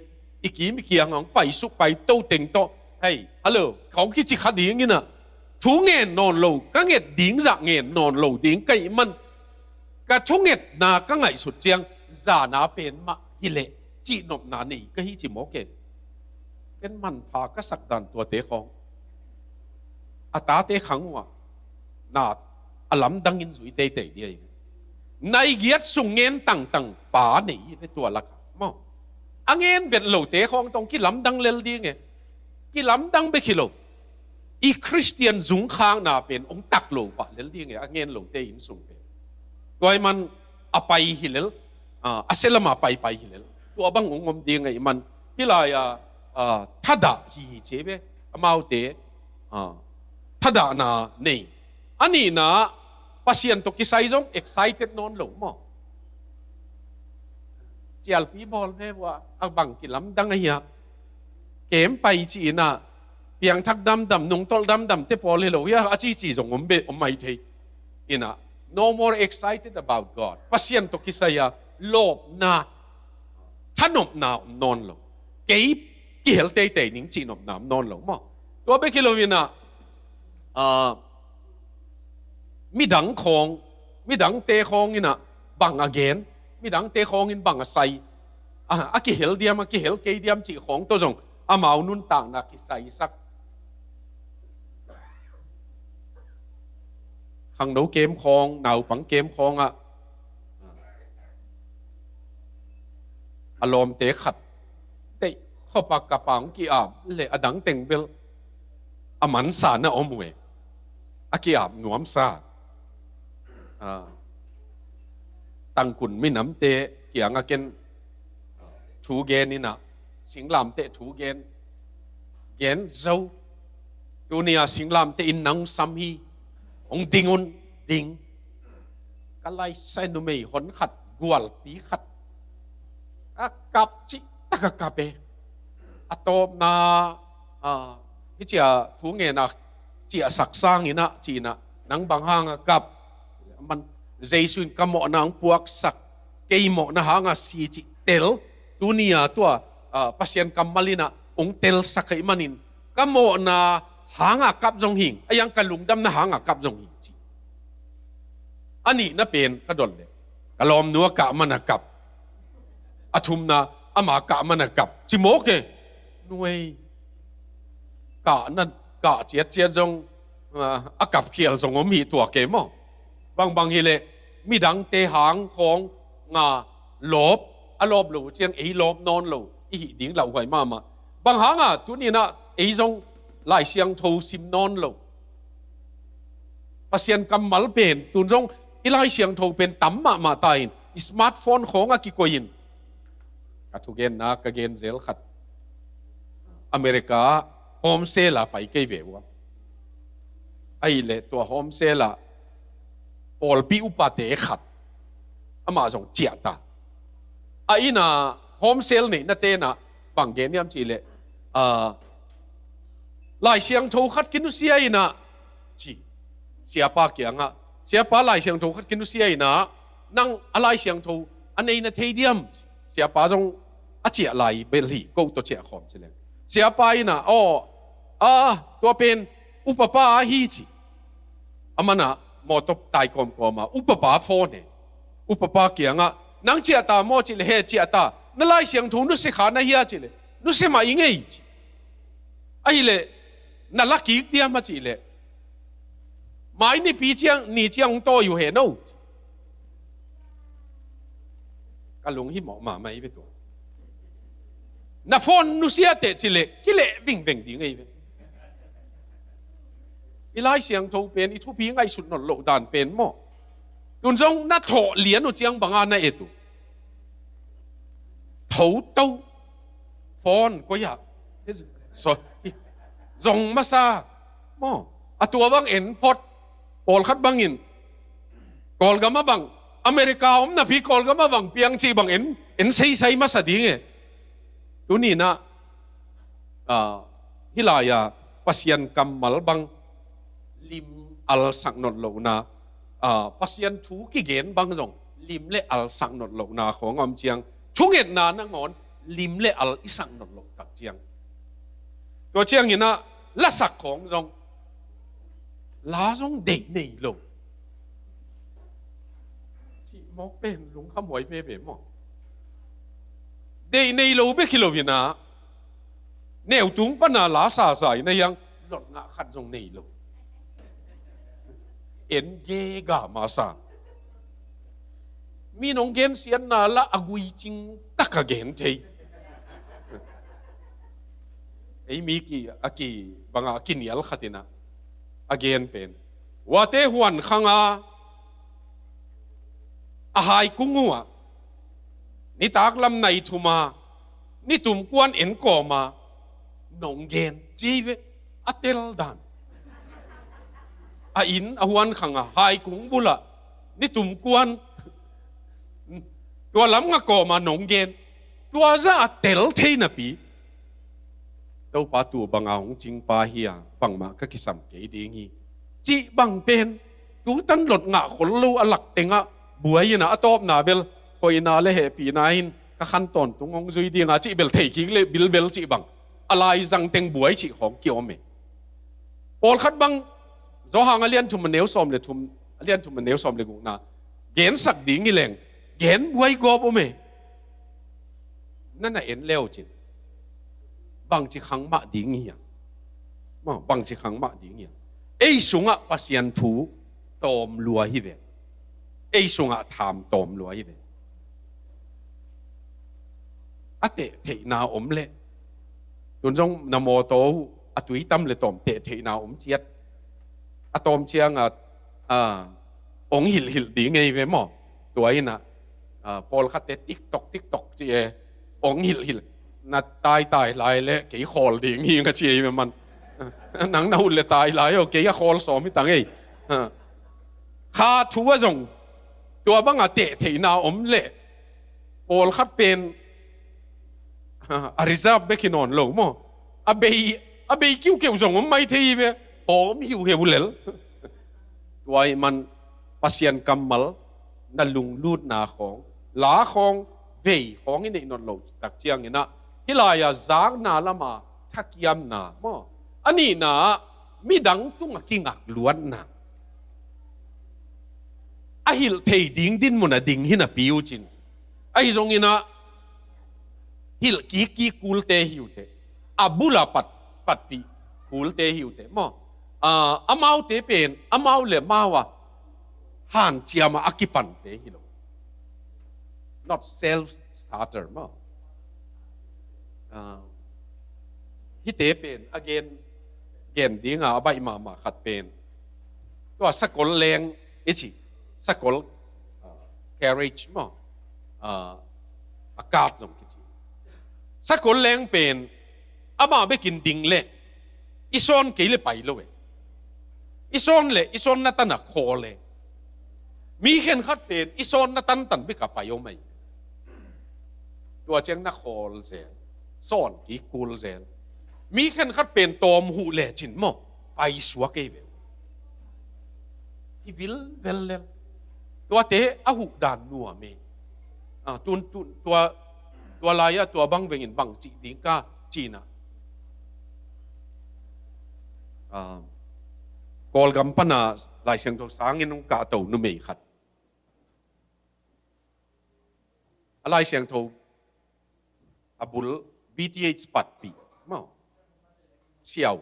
อีกี้ไม่เกี่ยงไปสุกไปโตเต็งโตเฮ้ยฮัลโหลของคิดจิขัดดีงี้นะทุ่งเงินนอนโลก็เงินดิ้งจากเงินนอนโลดิ้งไก่มันกระทุ่งเงินนาก็ไงสุดเจียงจานาเป็นมาฮิเลจีนบนานี่ก็ฮิจิโมเกนเป็นมันพากษักดันตัวเตะของอาตาเตะขังว่ะนาอลัมดังอินสุยเตะเดียในเกียรติสุงเงินต่างป่าหนีไปตัวละกันมั้งอังเงินเบ็ดโลเตะของตรงกี่ลำดังเลลดีไงกี่ลำดังไปกี่โลอีคริสเตียนจุงค้างนาเป็นองตักโลปะเลลดีไงอังเงินโลเตอินสุงเป็นตัวมันไปฮิเลลเซลมาไปฮิเลลตัวบังองมดีไงมันที่ลายทัดดาฮีเจ็บมาเอาเตทัดดานาเนี่ยอันนี้นะpasien to kisai jong excited non lo mo chial pi bol me wa ang bang kilam dang hiya kem pai chi na piang thak dam nung tol dam te pol lo ya achi chi jong ombe omai thei ina no more excited about god pasien to kisaya lob na thanop na non lo kei kiel te ning chi nop nam non lo mo to be kilovinaมีดังของมีดังเตะของนี่นะบังอเกนมีดังเตะของนี่บังใส่กิเฮลเดียมกิเฮลเกยเดียมจีของตัวจงมาเอานุนต่างนักกิใส่สักขังหนูเกมของหนาวปังเกมของอารมณ์เตะขัดเตะข้อปากกระปังกี่เลยดังเต็งเบลมันสานนะอมวยกี่หนวมซาตั้งคุณไม่น้ำเตะเกี่ยงเกนถูเกนนี่นะสิงลามเตะถูเกนเกนเจ้าตัวนี้สิงลามเตะอินนังซัมฮีองดิงอุนดิงก็ไล่ใส่หนุ่มไม่หนขัดกวลปีขัดกับจิตะกับเปโตมาที่จะถูเงินจีสักสร้างนี่นะจีนะนังบางห้างกับมันเจสุนกำมอนังพวกสักเกี่ยมนะหางสีจิเตลตัวนี้ตัวpasienกำมาลินะองเตลสักไอมันินกำมอนะหางกับจงหิงยังกะลุงดำนะหางกับจงหิงจีอันนี้น่าเป็นกระดอนเลย kalom nuwa ka manakap athum na ama ka manakap chimoke nuai ka na ka chiat jong akap khial jong om hi tua ke mo bang hi le mi dang te hang khong nga lop alop lo chiang ei lop non lo i hi ding lau hoi ma bang hanga tu ni na ei jong lai siang tho sim non lo pasien kamal pen tun jong ilai siang tho pen tam ma tain smartphone khong a ki koin ka thu gen na ka gen zel khat America home sale la pai ke vewa ai le to home sale la pol pi upate khat ama jong chia ta ai na home sale ni na te na bang gen yam chi le lai siang tho khat kinu sia ina chi siapa kianga siapa lai siang tho khat kinu sia ina nang alai siang tho anei na theidiam siapa jong a chia lai bel hi ko to chia khom chile siapa ina to pen upapa hi chi amana mo top tai kom koma upapa phone upapa kianga nang chia ta mo chi le he chia ta na lai siang tho nu se khana hi a chi le nu se ma ingei chi ai le na lucky dia ma chi le mai ni pi chiang ni chiang to yu he no ka lung hi mo ma mai ve to na phone nu sia te chi le ki le ving veng di ngei ve ilai siang tho pen I thu pi ngai sut no lo dan pen mo tun jong na tho lian nu chiang banga na etu tho to phone ko ya so zong masa mo atua bang en pot pol khat bangin kol gama bang America na phi kol gama bang piang chi bang en sei masa ding e tu ni na hilaya pasien kamal bang lim al sak not lo na pasien thu ki gen bang jong lim le al sak not lo na khong am chiang thunget na na ngon lim le al isak not lo tak chiang to chiang ina la sak khong jong lá giống để nỉ lộ chị móc bên lúng khăm hỏi về mỏ để nỉ lộ biết khi lộ việt na nẻo tung bắt na lá xả giải này yang lọt ngã khăn giống nỉ lộ en ghê gà mà sa mi nông gen xiên na la agui ching tắc cả gen thế ấy mi ki bằng a kinial khatina again pen wate huan khanga a hai kungua ni tak lam nai thuma ni tum kwan en ko ma nong gen chive atel dan a in a huan khanga hai kung bula ni tum kwan tua lam nga ko ma nong gen tua za atel theina pi đâu pa tu bang ang jing pa hia bang ma ka kisam ke ding hi chi bang pen tu tan lot nga khol lu alak tenga buai na atop na bel hoina le he pi na hin ka khan ton tu ngong zui dinga chi bel thei ki le bil bel chi bang alai jang teng buai chi khom kiom me pol khat bang zo hang alian thum neu som le thum alian thum neu som le gu na gen sak ding i leng gen buai go bo me nana en leo chin bang chi khang ma ding hi ma bang chi khang ma ding hi ei sunga pasian thu tom lua hi ve ei sunga tham tom lua hi ve ate thei na om le tun jong namo to atui tam le tom te thei na om chiat atom chiang ong hil ding ei ve mo tuai na pol khat te tiktok chi e ong hil na tai lai le ke khol ding hi nga chi me man nang na hul le tai lai o ke ya khol so mi tang ei kha thuwa jong tua bang a te thei na om le pol khat pen a reserve bekinon lo mo a be kiu jong om mai thei ve om hiu he ulel tuai man pasien kamal na lung lut na khong la khong vei khong in nei non lo tak chiang ina hilaya zang na lama thakiam na mo ani na midang tung akingak luan na a hil thei ding din muna ding hina piu chin ai zong ina hil ki kul te hiu te abula pat pi kul te hiu te mo amau te pen amau le mawa han chiama akipan te hilo not self starter mo hi te pen again gen dinga abai ma khat pen to sakol leng ichi sakol carriage mo akat jong kichi sakol leng pen ama be kin ding le ison ke le pai lo we ison na tan na kho le mi khen khat pen ison na tan be ka pai o maiตัวเจงนักขอลเซลซ่อนกี่กูลเซลมีขันขัดเป็นตอมหูเล่จินมอไปสัวเกเวลอีวิลเวลเลตัวเตะอาหูดานนัวเมตัวลายตัวบังเวงินบังจีดิงกาจีน่ะกอลกัมปนาลายเสียงตัวสางเงินนงกาโตนุเมยขัดอะไรเสียงตัวabul BTH ปัดปีมาเสียว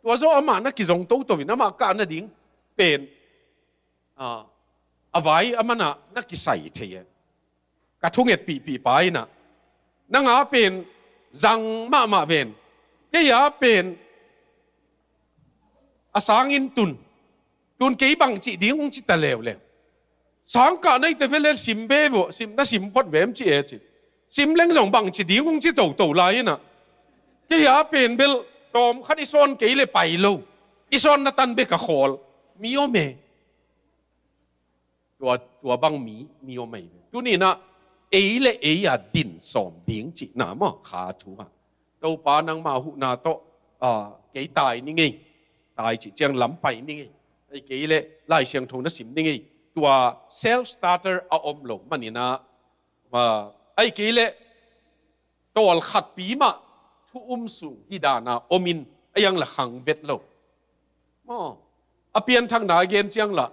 ตัวโซอามานักกิจงโตตัววินามาการนั่นดิ้งเป็นอวัยอามานะนักกิใส่เทียกระทุ่งเอ็ดปีไปนะนังอาเป็นจังมาเวนเกียเป็นอาสางินตุนเกี่ยบังจีดิ้งจิตตะเลวเลยสังกัดในแต่เวลาสิมเบวสิมน่าสิมพอดเวมจีเอจิสิมเล้งส่งบังจีดิ้งคงจีโตไล่นะเกี่ยเป็นเบลตอมขัดอิซอนเกี่ยเลยไปโลอิซอนนัตันเบกะขอลมีโอเมตัวบังมีโอเมตัวนี้นะเอเลยดินสอมดิ้งจีน่ะมั้งขาถูอ่ะตัวปานังมาหุนาโตเกี่ยตายนี่ไงตายจีเจียงล้ำไปนี่ไงไอ้เกี่ยเลยไล่เสียงทงนั่นสิมนี่ไงตัว self starter เอาอมลงมันนี่นะไอ้กี่เล่ตัวขัดปีมาทุสูงฮิดานาอมินไอ้ยังละขังเวทโลเปลี่ยนทางไหนเกณฑ์จังละ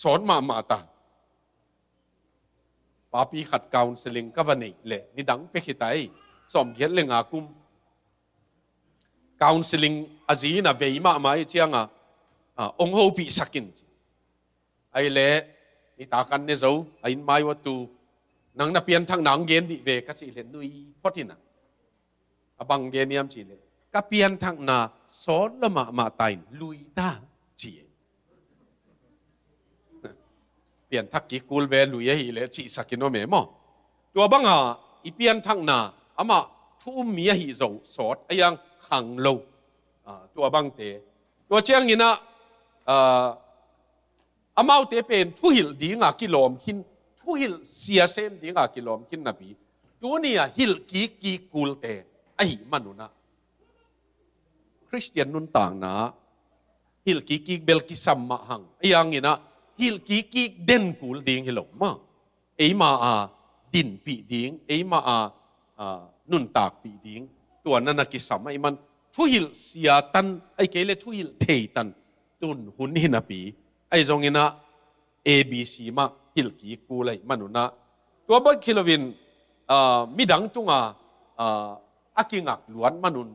สอนมาตาป้าปีขัดกาวน์เซลิงก็วันนี้เล่นี่ดังไปขี้ไตสมเกียรติเรื่องอากุมกาวน์เซลิงอาจีน่ะเวย์มาไอ้เจียงองค์โฮปีสักินไอ้เล่นี่ตากันเนี่ยเจ้าไอ้ไม่ว่าตูนังนับเปลี่ยนทางหนังเกณฑ์ดิเวก็สิเล่นนุยพอดีนะบังเกณฑ์ยามจีเลยก็เปลี่ยนทางนาสอนละมาตายลุยตาจีเปลี่ยนทักกี้กูลเวลุยให้เลยจีสักินโนเมมอตัวบังอีเปลี่ยนทางนาอามาทุ่มมีให้เราสอนไอ้ยังขังโลตัวบังเตตัวเจ้างี้นะอามาเตเป็นทุหิลดีงากิโลมขินทุหิลเสียเส้นดีงากิโลมขินนะปีตัวนี้หิลกีกูลเตไอ้มนุษย์นะคริสเตียนนุ่นต่างนะฮิลกีเบลกิสัมมาหังไอ้ยังงี้นะฮิลกีเด่นกูลดิ้งฮิลมาไอ้มาดินปีดิ้งไอ้มานุ่นตากปีดิ้งตัวนั้นนะกิสัมไอ้มันทุหิลเสียตันไอ้เกลทุหิลเทตันตุนหุ่นหินะปีไอ้ตรงนี้นะ ABC มาฮิลกีกูเลยมนุษย์นะตัวบักคิลวินมีดังตุงอากิงักล้วนมนุน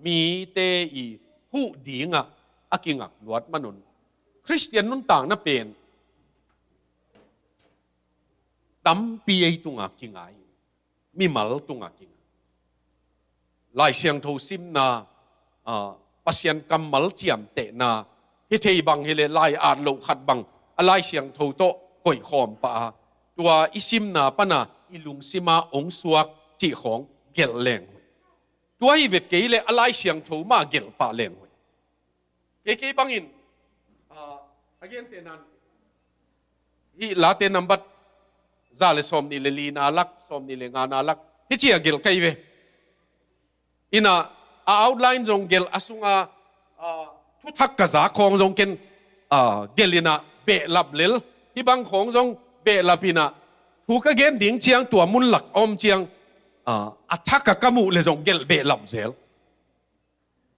มีเตอีผู้ดีงอากิงักล้วนมนุนคริสเตียนนุ่นต่างน่ะเป็นตั้มปีไอตุงอากิงไงมีมัลตุงอากิงลายเสียงทูซิมนาปัสยันกำมัลเจียมเตนาเฮเทบังเฮเลลายอาดโลขัดบังลายเสียงทูโตก่อยขอมปะตัวอิซิมนาปนาอิลุงซิมาองสวกจีของเกลแรงตัวอีเวทเกยเลยอะไรเสียงโทมาเกลป่าแรงเกยบังอินagain เตนันฮีลาเตนัมบัดซาเลสอมนี่เลลีนาลักสอมนี่เลงานาลักฮิจิอาเกลไกเวอินาoutline จงเกลอสุงทุทักกะซาของจงเกนเกลินาเบลับเลลที่บางของจงเบลับอินาถูกagain ดิ้งเชียงตัวมุนหลักอมเชียงอัฐกะกะมุเลยจงเกลเบลับเซล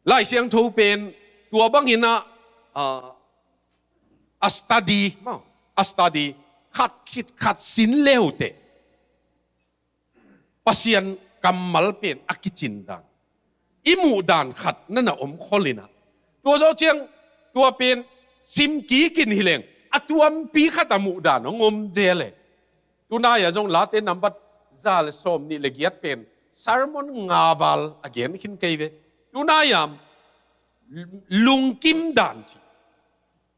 ไล่เสียงทูเป็นตัวบังหินะอัสตาดี อัสตาดีขัดคิดขัดสินเลวเตปัสยันกำมัลเป็นอักิจินดานอิมูดานขัดนั่นน่ะขลินะตัวเจ้าเจียงตัวเป็นซิมกีกินฮิเลงอัตัวปีขัดมูดานงมเจเลตัวนายจงลาเตนัมบัดซาลสอมนี่เลกียดเป็นซาร์มอนงาวาลอเกนขินเกยเวตัวนายามลุงกิมดานจี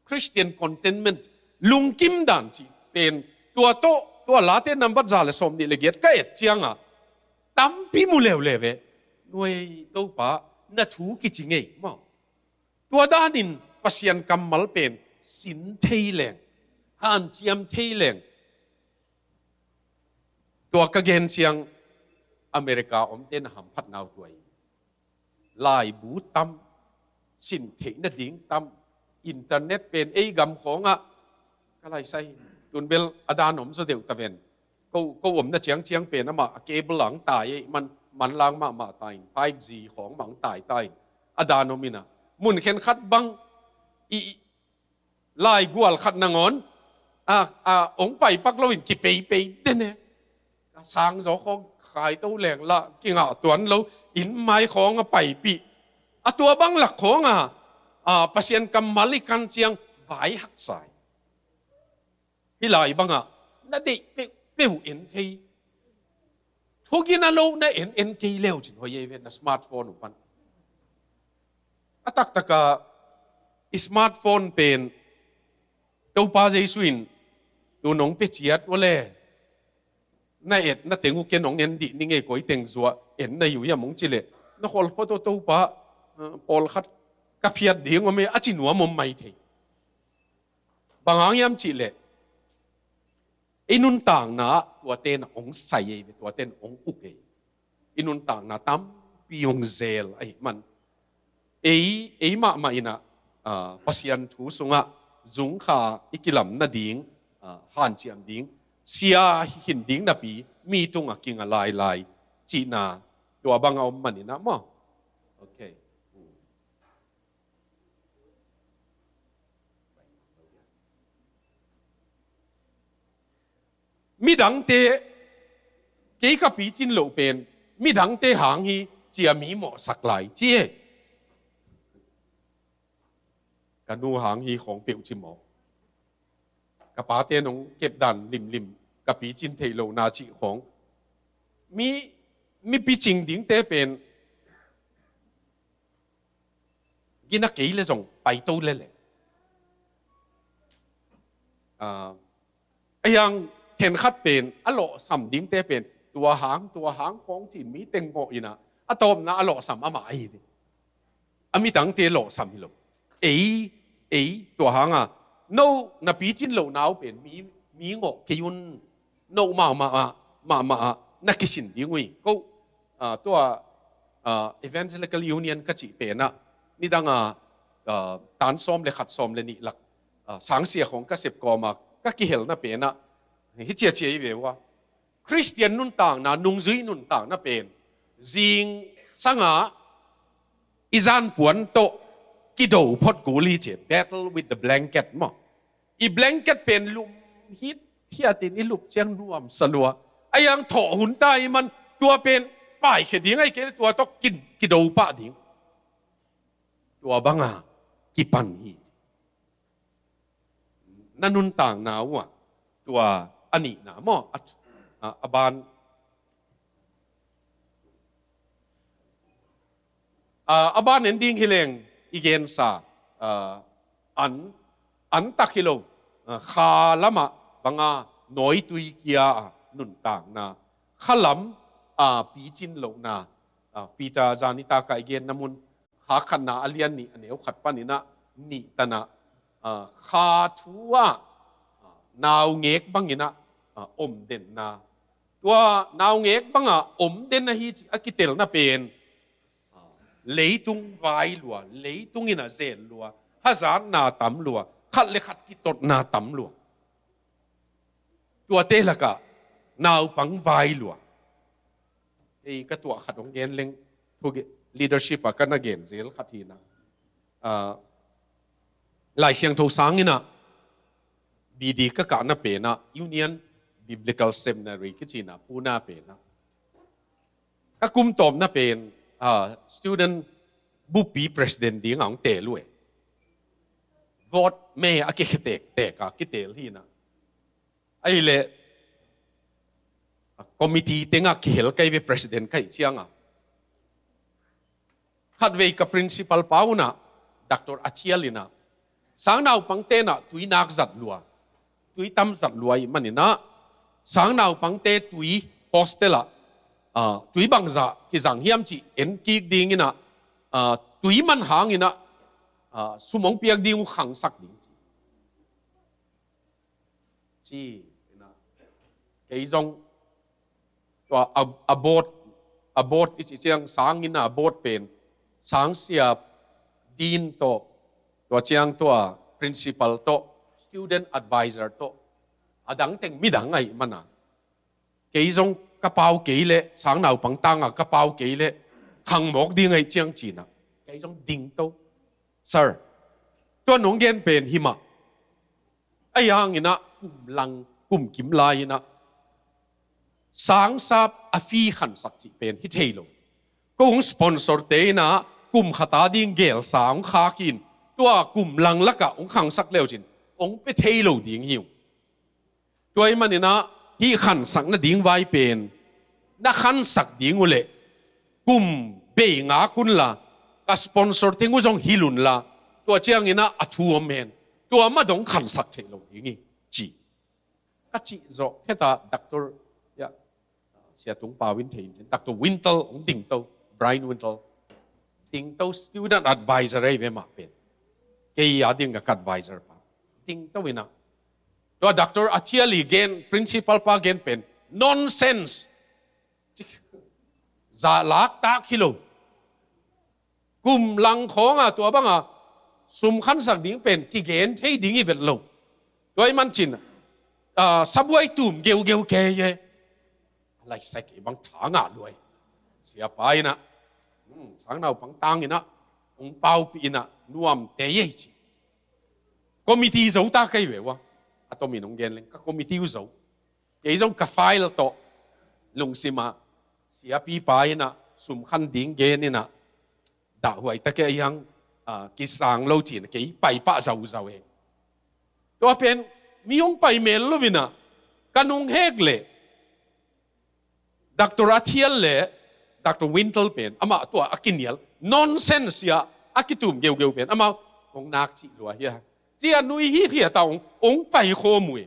คริสเตียนคอนเทนเมนต์ลุงกิมดานจีเป็นตัวโตตัวลาเตนัมบัดซาลสอมนี่เลกียดก็เอ็ดเจียงอ่ะตั้มพิมูเลวเลเวหน่วยตัวป้านัทูกิจิงเงมั้งตัวด้านินปัสยันกำมัลเป็นสินเทเลงฮันเจียมเทเลงตัวกระเกนเชียงอเมริกาเต้นหำพัดนาวตัวลายบูตัมสินเทนดิ่งตัมอินเทอร์เน็ตเป็นไอ้กำของอะอะไรใส่ตุนเบลอดานมสเดียวตะเวนก็น่ะเชียงเป็นนะมาเคเบิลหลังตายมันล้างมาตาย 5G ของหมังตายอดานมินะมุนเข็นขัดบังอีลายกัวลขัดนางอนองไปปักลวินกิไปเดนเนสางสอของขายตู้แหลงละกิ่งตัวนั้นเราอินไม้ของไปปีตัวบังหลักของปัสยันกำมาลิกันเชียงไหวหักสายที่ลายบังนั่นดิเป้าเอ็นทีทุกินาโลนั่นเอ็นกีเลวจินหัวเยเวนสมาร์ทโฟนอุปันตักสมาร์ทโฟนเป็นตัวป้าใจสวินตัวน้องเป็ดเจียดว่าเลยนั่นนั่นเต็งหุกเกนน้องเอ็นดินี่ไงก็อีเต็งซัวนั่นอยู่ยังมงจิเลนั่นคนพอตัวป้าพอลขัดกับเพียดเดียงว่าไม่อาจินหัวมุมไม่ทีบางอย่างยามจิเลอินุนต่างนะตัวเต้นองใส่ตัวเต้นองอุกอินุนต่างนะตั้มปีองเซลไอ้มันมาอินะปัสยันทูสุงะจุงขาอิกิลัมนาดิงฮันเจียมดิงเสียหินดิงนาปีมีตุงกิงลายจีนาตัวบางเอามันนี่นะมั้งโอเคมีดังเตะกี่กับปีจินโลเป็นมีดังเตะหางฮีเจียมีหมอสักหลายเจี๋ยกันดูหางฮีของเปียวจิมอกระป๋าเตนงเก็บดันริมกับปีจินเทโลนาจิของมีปีจิงดิ้งเตเป็นกินนักกี่เลยส่งไปตู้เลยยังเห็นคัดเป็นอโลสัมดิ้งเตเป็นตัวหางของจีนมีเต็งโมอีนะอะตอมนะอโลสัมอามาอีมีตั้งเตโลสัมฮิโลตัวหางโน่นับปีจินโลนาวเป็นมีงอกคิยุนโน่มานักกินดิ้งวิก็ตัวEvangelical Union ก็จีเป็นนะนี่ดังตานซ้อมเลยขัดซ้อมเลยนี่หลักสังเสียของกษัตริย์กอมาก็กิเฮลนะเป็นนะฮิเจียอีเวว่าคริสเตียนนุ่นต่างนะนุ่งจุยนุ่นต่างนะเป็นจิงสังอิจานปวนโตกิโดพอดกูลีเจ battle with the blanket มั้งอี blanket เป็นลุมฮิตที่อาทิตย์นี้ลุมเชียงรวมสลัวไอ้ยังถอหุ่นใต้มันตัวเป็นป้ายเขียนดิ้งไอ้เกตัวต้องกิโดป้าดิ้งตัวบังกิปันฮีนั่นนุ่นต่างนาวตัวอันนี้นะมั้งบานบานเห็นดิ้งฮิเลงอีเกนซาอันตักฮิโลขาละมะบังหน่อยตุยเกียนุ่นต่างนะขลัมปีจินโลนาปีตาจานิตาไกเกนน้ำมุนขาขันนาอเลียนนี่อันนี้ขัดปานินะนี่ตนะขาทัวนาวเงกบังยินะอมเด่นนาตัวนาวเงกบังอมเด่นนะฮีอากิเตลนะเป็นเลยตุงไวลัวเลยตุงอินะเซลลัวฮัจานนาตัมลัวขัดเลยขัดกิตดนาตัมลัวตัวเตละกะนาวปังไวลัวก็ตัวขัดองเกนเล็งทุก leadership กันนะเกนเซลขัดทีนะหลายเสียงทูสังนี่นะ BD ka ka na pe na Union Biblical Seminary kichina puna pe na ka kum tom na pen student bupi president ding ang te lu vote me akitek te ka kitel hi na ai le committee tenga khel kai ve president kai chianga khatwei ka principal pauna Dr. Athialina sang nau pangte na tui nak zat lua tui tam zat luai manina sang nau pangte tui hostela tui bangza ki zang hiam chi en ki ding ina tui man hang ina sumong piak ding khang sak ding chi ina kei zong to abort ichi chiang sang ina abort pen sang siap dean to chiang to principal to student advisor to adang teng midang ai mana kei zong kapau kei le sang nau pang tang kapau kei le khang mok ding ai chiang chi na kei zong ding to sir to nong gen pen hima ayang ina kum lang kum kim lai ina sang sap afi khan sak chi pen hi thailo kong sponsor te na kum khata ding gel sang kha kinตัวกลุ่มลังลักะองขังสักเลี้ยวจินองไปเทโลดิ่งหิวตัวมันนี่นะที่ขันสักน่ะดิ่งไว้เป็นนักขันสักดิ่งอุเล่กลุ่มเบงาคุณละกับสปอนเซอร์ทิ้งอุจงฮิลุนละตัวเจ้านี่นะอัทัวเมนตัวมาดงขันสักเทโลดิ่งจีก็จีโจเฮตาด็อกเตอร์ยาเสียตุงปาวินเทนด็อกเตอร์วินเทลองดิ่งโตไบรน์วินเทลดิ่งโตสตูดนต์แอดไวเซอร์เอเวมาเป็นเกียดิ่งกับ advisor ปะดิ่งตัววินะตัวด็อกเตอร์อาทิตย์ลีเกน principal ปะเกนเป็น nonsense จะลักตาคิโลกลุ่มหลังของตัวบ้างสุมขันสักดิ่งเป็นกี่เกนที่ดิ่งอีเวนต์โลโดยมันจินซับไว้ตุ่มเกลเกลเกยอะไรสักบางทางด้วยเสียไปนะสังเราปังตังอีนะองเปาปีนะนวมเตยจีคอมมิตี้จะตาใครเววะอะตัวมีน้องเกนเลยก็คอมมิตี้จะไอ้จงกับไฟล์ตัวลงสิมาเสียปีไปนะสุมขันดิ่งเกนนี่นะด่าหัวตะเกียงกิสังโลจีนกี่ไปปะเจ้าเองตัวเป็นมีองไปเมลลวินะกันองเฮกเลยด็อกเตอร์อาเทียลเลยด็อกเตอร์วินเทลเป็นอามาตัวอากินเนียลnonsense ya akitum geu pen ama ong nak chi lo hi chi anui hi hi ta ong pai kho mui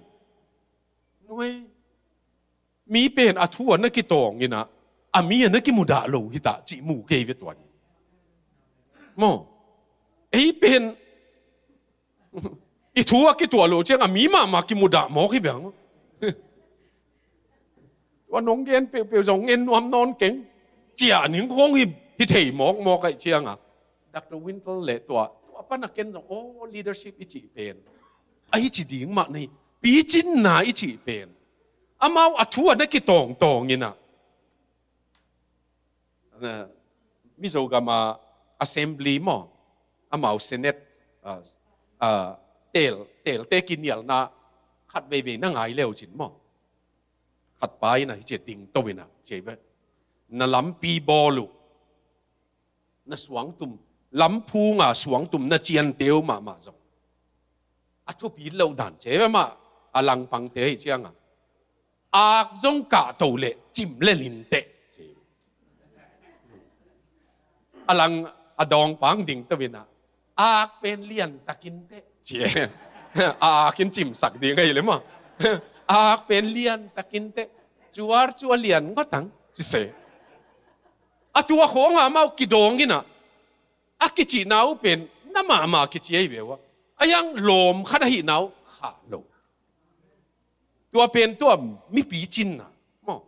noi mi pen athu na ki tong ina ami na ki muda lo hi ta chi mu ke ve twan mo ei pen i thu ki to lo cheng ami ma ki muda mo ki bang wa nong gen pe jong en nuam non keng chia ning khong hiที่เที่ยวมอกไอ้เชียงดร.วินเทลเล่ตัวป้านักเก็นจงโอ้ leadership อีจีเป็นไอ้จีดิ่งมาในปีจินนาอีจีเป็นอามาอัทัวนักกิตองนี่นะมิโซกามา assembly มั้งอามาเซเนตเตกินเนียลนะขัดเวนั่งไงเร็วจินมั้งขัดไปนะที่จะดิ่งตัวนะเจ็บนั่นล้ำปีบอลูน่ะสวงตุ่มลำพูงสวงตุ่มน่ะเจียนเตียวมาจงอัทุบีเหล่าดันเจ้ามาอลังปังเตยเจียงจงกะโตเล่จิมเล่ลินเตอลังดองปังดิ่งตะวินะเป็นเลียนตะกินเตเจีกินจิมสักดีไงเลยมั้งเป็นเลียนตะกินเตจัวเลียนก็ตั้งสิเสตัวของมากิดองกินะกิจีนาวเป็นน้ำมากิจีไอเววะยังลมขณะหินาวขาลงตัวเป็นตัวมีปีจินนะมั้ง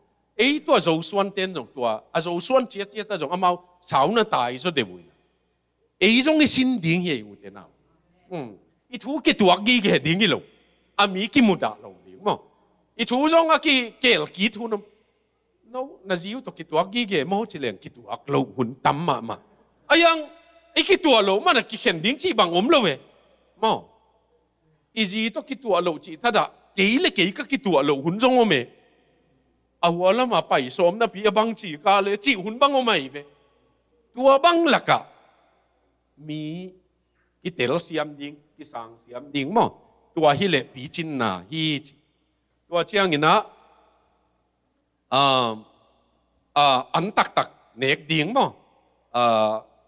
ตัวโจส่วนเต้นตรงตัวโจส่วนเจี๊ยตรงมาสาวน่ะตายซะเดี๋ยวนี้ตรงนี้สินดิ้งเหี้ยอยู่เดี๋ยวนี้ทุกข์ตัวกี่เกดิ้งกี่ลงมีกี่มุดาลงดิ้งมั้งทุกข์ตรงกี่เกลกี่ทุนno naziu to kitua gige mo chilen kitua lo hun tamma ma ayang ikitua lo mana ki khending chi bang om lo we mo อีจีต้องคิดตัวเราจีถ้าด่าเกย์เลยเกย์ก็คิดตัวเราหุ่นจงโอเมเอาหัวละมาไปสมนะพี่บังจีกาเลยจีหุ่นบังโอไม่เวตัวบังละกะมีกิเตลเสียมดิ้งกิสังเสียมดิ้งมั้งตัวฮิเลปีจินนาฮีตัวเชียงอินะอันตักเนกดิ้งมั้ง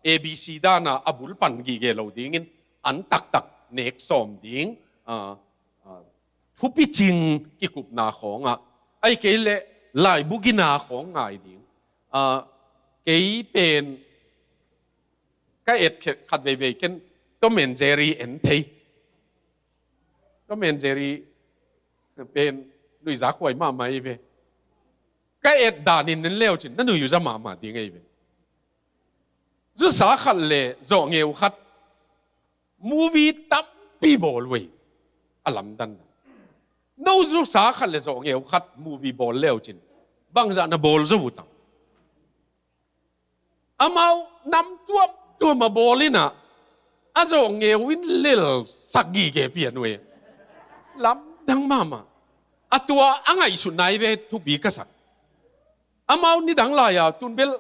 ABC ด้านะอับุลปันกีเกลาดิ้งอันตักเนกสมดิ้งทุบปิจิงกิกุบนาของไอเกลไลบุกินาของไงดิ้งเกยเป็นก็เอ็ดขัดเวกันก็เมนเจรีเอ็นเทก็เมนเจรีเป็นลุยจากหวยมาไหมเวก็เอ็ดดานินนั่นเลี้ยวจินนั่นอยู่จะมาดีไงเวจุดสาขัดเลยจงเอวขัดมูวี่ตั้มปีบอลเวอลัมดันนู้จุดสาขัดเลยจงเอวขัดมูวี่บอลเลี้ยวจินบางจากนั้นบอลจะวุตังอามาวนำตัวมาบอลินะอาจงเอวินเลิลสักกี่เกปียนเวลำดังมาตัวอังไงสุดไหนเวทุบีกษัตริย์อามาวนนี่ดังลายตุนเบล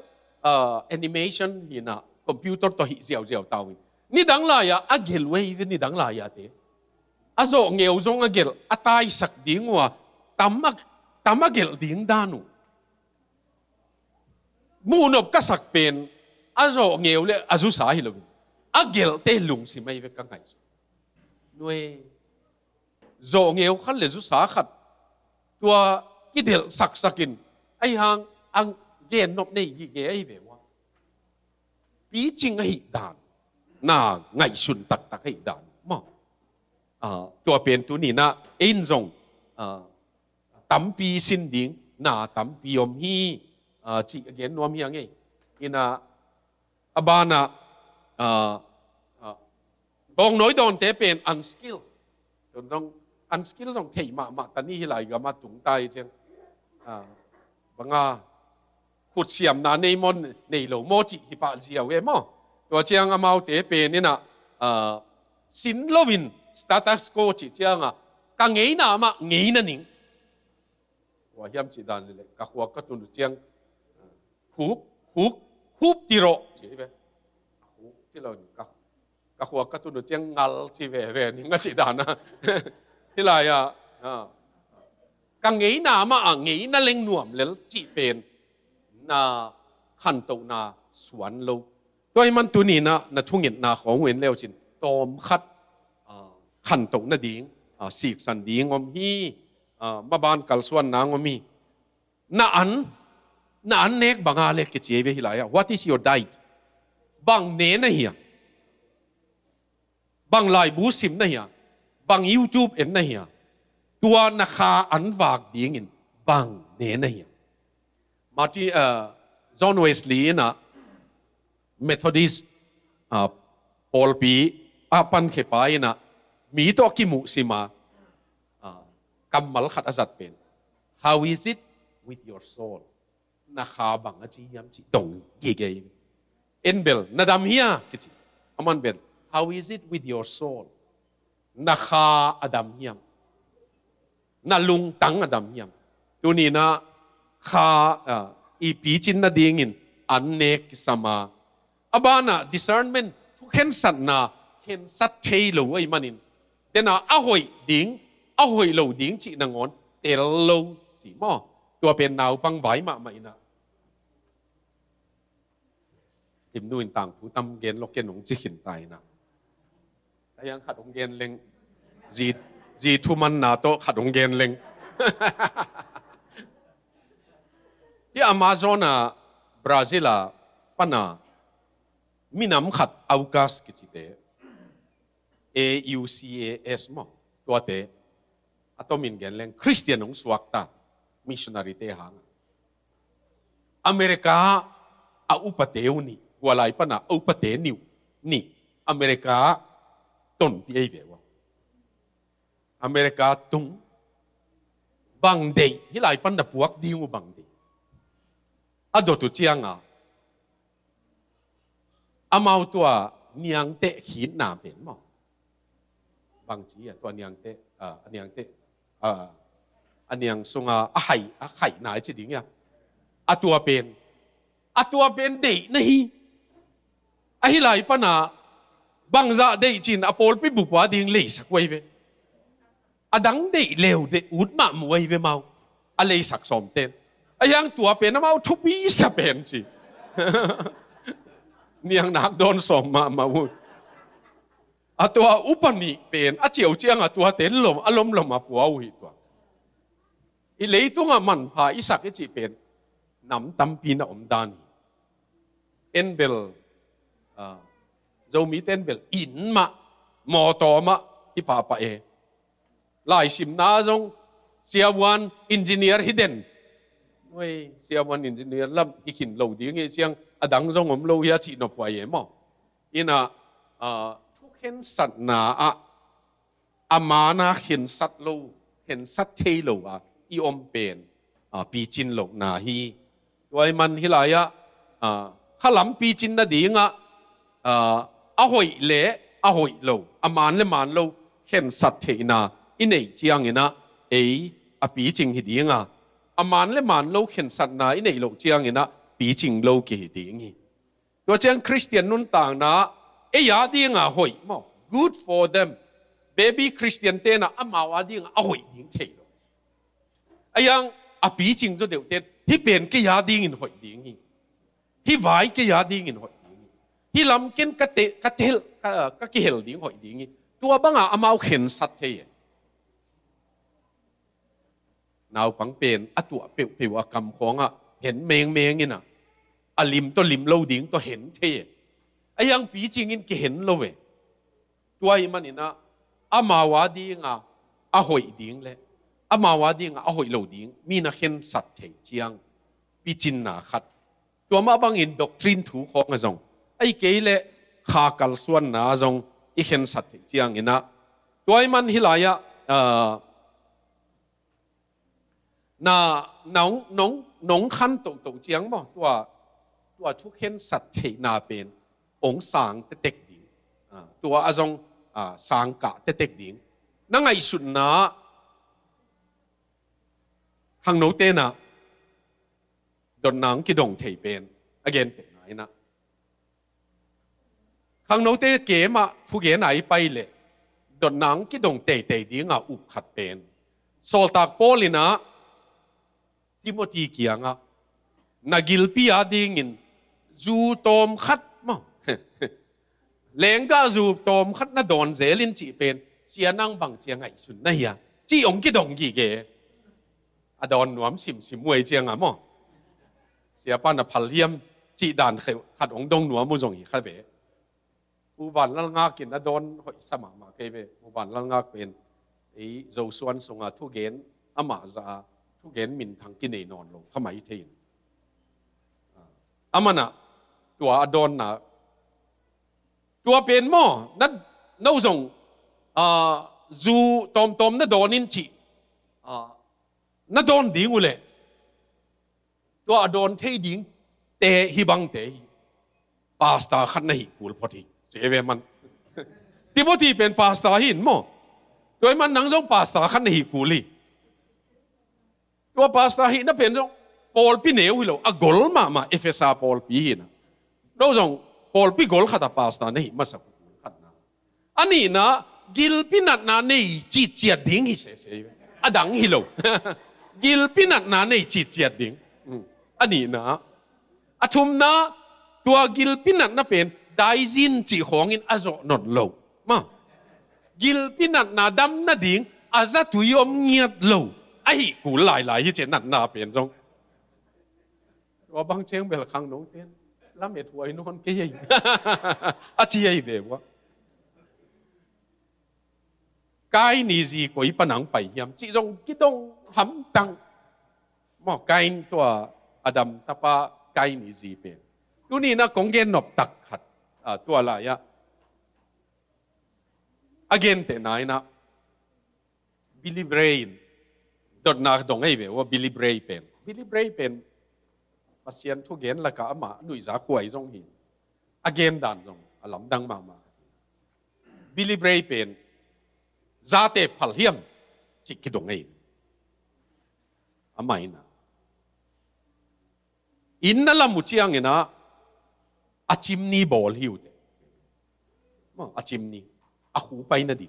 แอนิเมชันหินะคอมพิวเตอร์ตัวหิเจียวตาวินนี่ดังลายอาเกลเววินนี่ดังลายเตอาจงเอวจงอาเกลอาตายสักดิ้งว่าตามอาเกลดิ้งดานุมูนบกษัตริย์เป็นอาโจเงียวเลยอาจุสาฮิโลวินอาเกลเตลุงสิไม่เวกังไงสุนวยโจเงียวขันเลยจุสาขัดตัวกิเดลสักกินไอหางอังเกนนบในยี่เกไอเววะปีจิงไอดานน่าไงสุนตักไอดานมาตัวเป็นตัวนี้นะเอ็นจงตั้มปีสินดิ้งน่าตั้มปีอมฮีจีเกนนวมยังไงอินะอาบานะบองน้อยดอนเตเป็นอันสกิลจนต้องอันสกิลต้องเทมาตอนนี้ไหลก็มาตุงไตเจ้าบางขุดเสียมนาในมอนในโลโมจิฮิปาเจียวเวมอตัวเชียงอามาเตเป็นนี่นะสินโลวินสตาตัสโกจิเจียงกังเงยนามาเงยนั่นเองว่าเฮียมจิดานเลยกักวัวกัตุนเจียงฮุบติโรสิเวฮุบที่เรากักหัวกัตุนเจียงงัลสิเวนี่งั้นสิดานะที่ไรกังเงยนามาเงยนั่นเล็งหน่วมเลยจีเป็นนาขันโตนาสวนโลโดยมันตัวนี้นะทุ่งเงินนาของเวนเลวจินตอมคัดขันโตนาดิ้งสีกสันดิ้งอมฮีมาบานกัลส่วนนางอมฮีน่าอันเนกบางอะไรกิจเวหิลาย What is your diet บางเนนเฮียบางไลบูซิมนะเฮียบาง YouTube เอ็นนะเฮียตัวนักขาอันวากดิ้งินบางเนนเฮียมาที่จอห์นเวสลีย์นะเมทอดิสปอลปีปันเขปายนะมีตัวกิมุสิมากำมัลขัดอาจัดเป็น How is it with your soulนักข่าวบางอาชีพจีตรงยี่เกย์เอ็นเบลนาดามเฮียกิจอามันเบล How is it with your soul นักข่าวอดัมเฮียมนาลุงตังอดัมเฮียมตัวนี้นะข่าอีปีจินนาดีงินอันเนกสมาอาบานะ discernment ทุกเห็นสัตว์นะเห็นสัตว์เทโลไอ้มันนินแต่นะอาหอยดิ้งอาหอยโลดิ้งจีนางอนเตลโลจีมอตัวเป็นนาวปังไหวมาไหมนะทิมนู่นต่างผู้ตำเกณฑ์โลกเกณฑ์หงจิขินไตนะแต่ยังขัดองเกณฑ์เล็งจีทุมันนาโตขัดองเกณฑ์เล็งที่อเมซอนบราซิลปนามีน้ำขัดอวกาศกิจเตAUCAS มั้งตัวเตอะตอมินเกณฑ์เล็งคริสเตียนของสวักตามิชชันนารีเตหังอเมริกาอุปเทวนี่วัวไหลปนะอุปเทนิวนี่อเมริกาต้นปีเอวะอเมริกาตุงบังเดย์ที่ไหลปนะพวกดิวบังเดย์อดตุเจียงอามาตัวเนียงเตะหินนาเป็นมั้ง บางทีตัวเนียงเตอันเนียงเตอันเนียงสงไข่ไหนจะดิ้งอ่ะตัวเป็นเด็กนี่ไอ้ไหลปนาบางจะเด็กจีนอพอลไปบุกว่าดิ้งเลยสักไว้เวดังเด็กเลวเด็กอุดมามวยเวเมาอะไรสักสมเต้นไอ้ยังตัวเป็นมาทุบปีสเป็นสิเนียงนักโดนสมมาวุ้ตัวอุปนิเป็นเจียวเจียงตัวเต้นลมอารมณ์ลมมาปัวหุยตัวอีเลยตัวมันพาอิสักจีเป็นนำตั้มปีนอมดานีเอ็นเบลเรามีเอ็นเบลอินมามอตอมาอีป่าป่าหลายสิบนาจงเสียวันอินจิเนียร์ฮิดเดนเว้ยเสียวันอินจิเนียร์ลำอีขินเหล่าดีงี้เสียงดังจงผมเหล่าเฮียจีนอปไว้มั้งอินะทุกเห็นสัตว์นาอามานาเห็นสัตว์เหล่าเห็นสัตว์เทเหล่าอีอมเป็นปีจินเหล่านาฮีด้วยมันฮิลายะขลังปีจินน่ะดีงะหอยเละหอยเหล่าอามานเลมันเหล่าเห็นสัตว์เทนาอินเอจียงอินะปีจิงฮิดีงะอามานเลมันเหล่าเห็นสัตว์นาอินเอเหล่าจียงอินะปีจิงเหล่าเกดีงี้ตัวเจ้าคริสเตียนนุ่นต่างนะยาดีงะหอยมั้ง good for them baby คริสเตียนเตนะอามาวาดีงะหอยดิ้งเทโลยังปีจิงจะเดี๋ยวเต้นที่เป็นกี่ยาดิ้งอินหอยดิ้งงี้ที่ไว้กี่ยาดิ้งอินหอยดิ้งที่ลำกินกะเตกะเทลกะเกลดิ้งหอยดิ้งงี้ตัวบ้างอามาวเห็นสัตว์เทนาวปังเป็นตัวเปียวกำของเห็นเมงนี่นะลิมตัวลิมเล่าดิ้งตัวเห็นเทยังปีจริงอินเห็นเลยตัวมันนี่นะอามาวาดิ้งหอยดิ้งเลยอามาวาดิ้งหอยเล่าดิ้งมีนักเห็นสัตว์เทเจียงปีจินนาขัดตัวมาบางอินด็อกทรินถูกของจงเกลเลขากัลส่วนนาจงเห็นสัตว์เทเจียงอินะตัวมันฮิลายะน้องขั้นตกเจียงมั้งตัวทุกเห็นสัตว์เทนาเป็นองสางเต็กดิ่งตัวอาจงสางกะเต็กดิ่งนั่งไงสุดนะข้างโน้ตเตนะดนนางกิดงเทเป็น again เตไหนนะข้างโน้ตเตเกมาทุกเกไหนไปเลยดนนางกิดงเตดิ่งอุบขัดเป็นโซลตากโปลินะทิโมธีเกียงนักกิลปีอาดิ่งจูตอมขัดมั้งเลงก็จูตอมขัดน่ะโดนเจลินจีเป็นเสียนั่งบังเจียงไงสุดนี่ยจีองกิดงกี่เกโดนหนวมสิมมวยเจียงมั้งเสียป้านพัลเลียมจีด่านขัดองดงหนวมมุจงอีขัดเวอุบันลังงากินโดนหอยสมาเกเวอุบันลังงาเป็นโจส่วนสงทุเกนมาซาทุเกนมินทางกินเนนอนลงขมายเทียนมันตัวโดนตัวเป็นหม้อนั่นนู่งจูตอมนั่นโดนนินจีนั่นโดนดิ้งอุเลยตัวโดนเทดิ้งเตะฮิบังเตะพาสต้าขันनहींกูลพอดีเจเวมันที่พอดีเป็นพาสต้าหินหม้อตัวมันนั่งจงพาสต้าขันनहींกูลีตัวพาสต้าหินนั่นเป็นจงพอลปีเนวฮิโลกอลมาเอฟเอสอาพอลปีหินเราจงพอลปีกอลขัดพาสต้าनहींมาสักขัดนะอันนี้นะกิลปีนัดนาनहींจีเจียดิ้งฮิเสดังฮิโลกิลปีนัดนาनहींจีเจียดิ้งอันนี้นะทุมนะตัวกิลปีนัดน่ะเป็นได้ยินจีของอินอาจจะนดโลมากิลปีนัดนาดำน่ะดิ้งอาจจะตุยอมเงียดโลกูหลายที่เจนัดนาเป็นจงว่าบางเชียงเบลคังน้องเต้นล้ำเอ็ดหัวนอนเกี่ยเจียเววะกายนี่สิกุยปนังไปยำจีจงกิดงหำตังหมอกายตัวอดัมตาปากายนี่สิเป็นตัวนี้นะกงเกนนบตักขัดตัวอะไรagain แต่ไหนนะบิลลี่เบรนดอดนักดงไอเวว่าบิลลี่เบรย์เป็นปัสยันทุกเกนละก็อามาหนุ่ยจากหวยจงหิน again ดันจงอลัมดังมาบิลลี่เบรย์เป็น zate phal hiam chi ki dong ei amai na inna la mu chiang ina achim ni bol hiu te ma achim ni a khu pai na di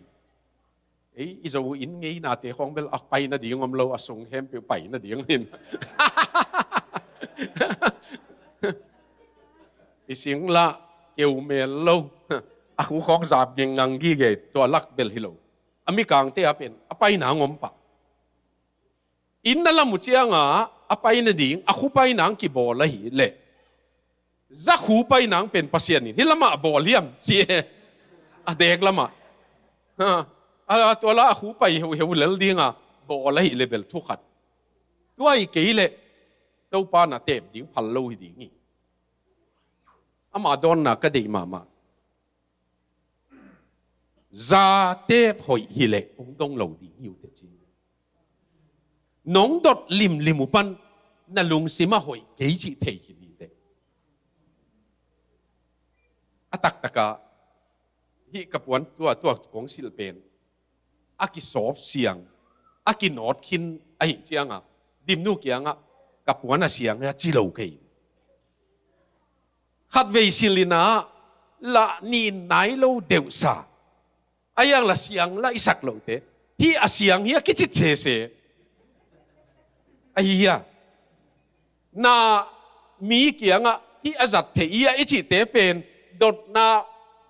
ei izo in ngei na te khong bel ak pai na di ngom lo asung hem pe pai na di ngin ising la keu mel lo a khu khong zap ngeng ngang gi ge to lak bel hilo ami kang te apen apai na ngom pa in na la mu chianga apai na ding a khu pai nang ki bol la hi le za khu pai nang pen pasien ni hilama bol liam chi a dek lama a to la a khu pai heu lel dinga bol la hi le bel thu khat tuai ke le to pa na tep ding phal lo hi ding ni ama don na ka dei ma za tep hoi hi le ong dong lo ding yu te chi nong dot lim limu pan na lung sima hoi ke chi thei hi ni te atak taka hi kapuan tua kong sil pen aki sop siang aki not khin ai chianga dim nu kianga kapuan a siang ya chi lo ke khat vei silina la ni nai lo deu sa ayang la siang la isak lo te hi a siang hi ki chi che se ai na mi kianga hi azat the ia ichi te pen dot na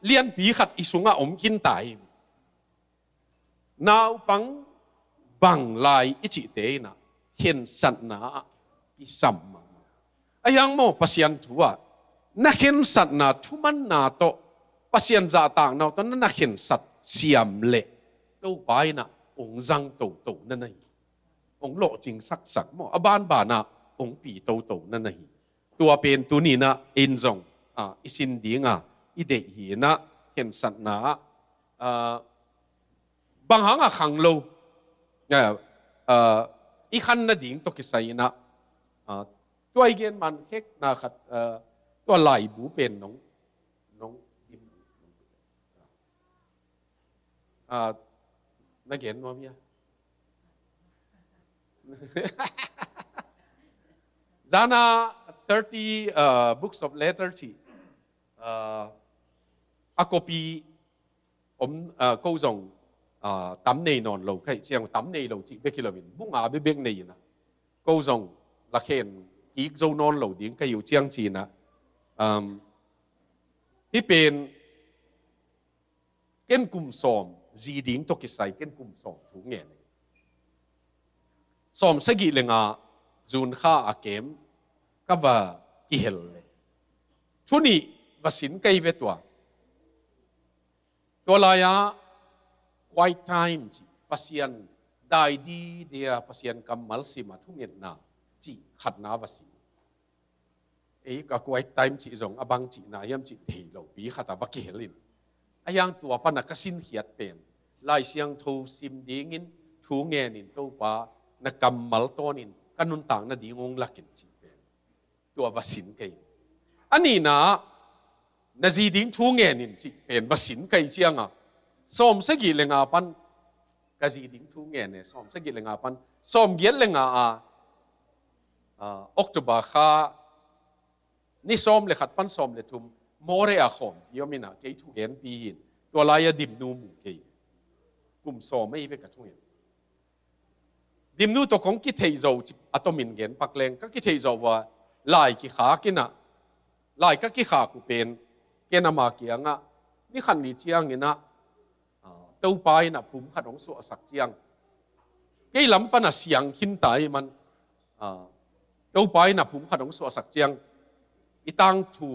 lian pi khat isunga om kin tai now pang bang lai ichi te na hen sat na ki sam ayang mo pasian thua na hen sat na thuman na to pasian za tang na to na hen sat siam le to pai na ong zang to na nai ong lo jing sak mo aban ba na ong pi to na nai tua pen tu ni na in zong isin dinga ide hi na hen sat na bang hanga khang lo i khan na ding to ki sai naตัวเgen man kek na khatตัวไหลบูเป็นน้องนักเรียนว่ามีจานา30 books of letter ที่อากปีผมก็ส่งตั้มในนอนเราใครเสียงตั้มในเราที่เบกิลวินบุ้งอาเบกในนะก็ส่งละเคนอีกโซนอนเราดิ้งก็อยู่เชียงจีนะที่เป็นเก้นกลุ่มสอมจีดิ้งตกิสัยเก้นกลุ่มสอมถูกเงี้ยสอมสกิเลงาจูนข้าอาเกมก็ว่ากิเฮลเลยทุนี้ว่าสินไกเวตัวลายะ quiet time จีพัศยันได้ดีเดียพัศยันกำมัลสิมาทุกเงี้ยนะจีขัดนาวสิเอ้ก็ quiet time จีจงอบังจีนายมจีเทโลปีขัดตาบักเฮลินอายังตัวปนักสินเหียดเป็นลายเสียงทูซิมดิ้งินทูเงี้ยนินตัวปานักกำมัลตัวนินกันนุนต่างนัดดิ้งงลักกินจีเป็นตัววสินไกอันนี้นะนาจีดิ้งทูเงี้ยนินจีเป็นวสินไกเชียงอ่ะสมสกิเลงาปันกะจีดิ้งทูเงี้ยเนี่ยสมสกิเลงาปันสมเกียรเลงาออกตุบาคานี่สมเลขัดปันสมเลทุมโมเรอาคอมยอมินะเกยทุเกนปีหินตัวลายดิมนูมุเกยกลุ่มสมไม่เวกกระทุ่งดิมนูตัวของกิเทยโจอัตมินเกนปักเลงก็กิเทยโจว่าลายกิขากินะลายก็กิขากูเป็นเกนามาเกียงอ่ะนี่ขันดีเจียงเงินะเต้าไปนะปุ่มขัดของสัวสักเจียงเกยลำปนะเสียงหินตายมันเต้าไปนะปุ่มขัดของสัวสักเจียงอีตังถู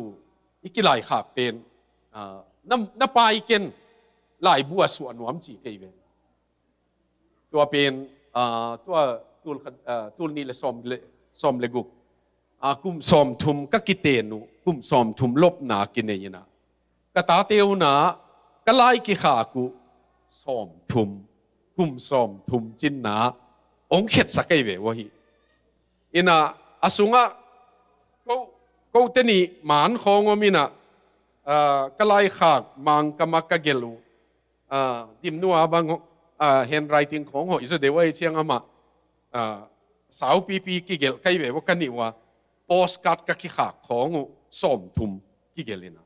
อีกิหลายขาเป็นน้ำปลายเกนหลายบัวส่วนหนวมจีเกยเวตัวเป็นตัวตูลนี่เลยซอมเลกุกกุมซอมทุมก็กิเตนุกุมซอมทุมลบนากินเนยนะกตาเตียวนะก็ไล่กิขากุซอมทุมกุมซอมทุมจินนะองเข็ดสักเกยเววะฮีอินะอสุงะก็เตนี่หมานของอมินะก็ไล่ขากมังกมักกะเกลูดิมนัวบาง handwriting ของหอยสุดเดียวไอ้เชียงมาสาวปีกิเกลใครแบบว่ากันนี่ว่า postcard กับขี้ขาของสมทุมกิเกลินะ